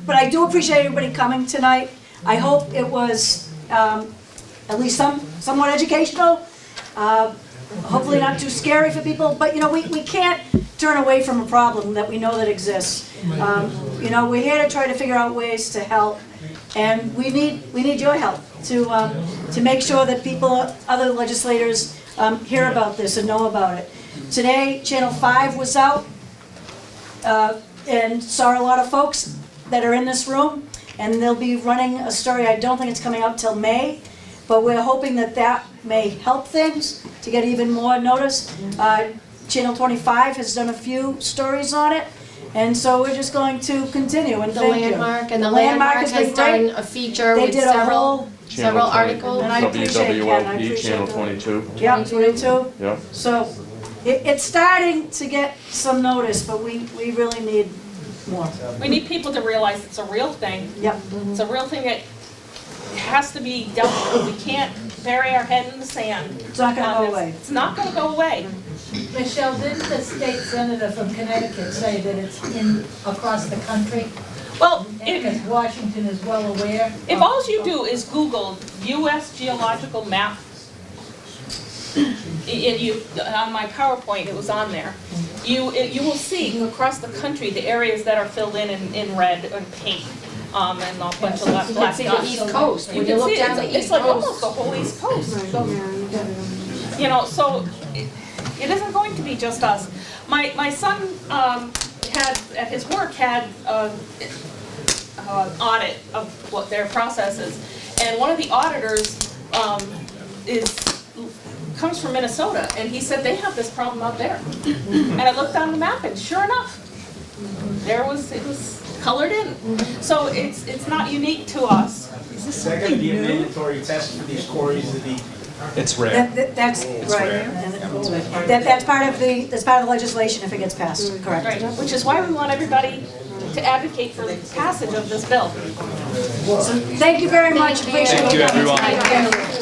but I do appreciate everybody coming tonight. I hope it was at least somewhat educational, hopefully not too scary for people, but you know, we can't turn away from a problem that we know that exists. You know, we're here to try to figure out ways to help, and we need your help to make sure that people, other legislators, hear about this and know about it. Today, Channel 5 was out and saw a lot of folks that are in this room, and they'll be running a story. I don't think it's coming out till May, but we're hoping that that may help things to get even more notice. Channel 25 has done a few stories on it, and so we're just going to continue, and The thank you. Landmark, and the Landmark has has been great. done a feature They with did a whole, several articles. And I appreciate Ken, I WWLD, appreciate Channel that. 22. Yeah, 22. Yep. So it's starting to get some notice, but we really need more. We need people to realize it's a real thing. Yep. It's a real thing that has to be dealt with. We can't bury our head in the sand. It's not gonna go away. It's not gonna go away. Michelle, didn't the state senator from Connecticut say that it's in, across the country? Well, Because Washington is well aware. if all you do is Google US geological map, and you, on my PowerPoint, it was on there, you will see across the country the areas that are filled in red and pink, and a bunch of black You dots. can see the East Coast, when you can look see down the it's East like Coast. almost the whole East Coast. You know, so it isn't going to be just us. My son had, at his work, had audit of what their process is. And one of the auditors comes from Minnesota, and he said they have this problem out there. And I looked on the map, and sure enough, it was colored in. So it's not unique to us. Is that gonna be a mandatory test for these quarries to be? It's rare. That's right. That's part of the legislation if it gets passed, correct. Right, which is why we want everybody to advocate for the passage of this bill. So thank you very much. Appreciate it. Thank you, everyone. Thank you.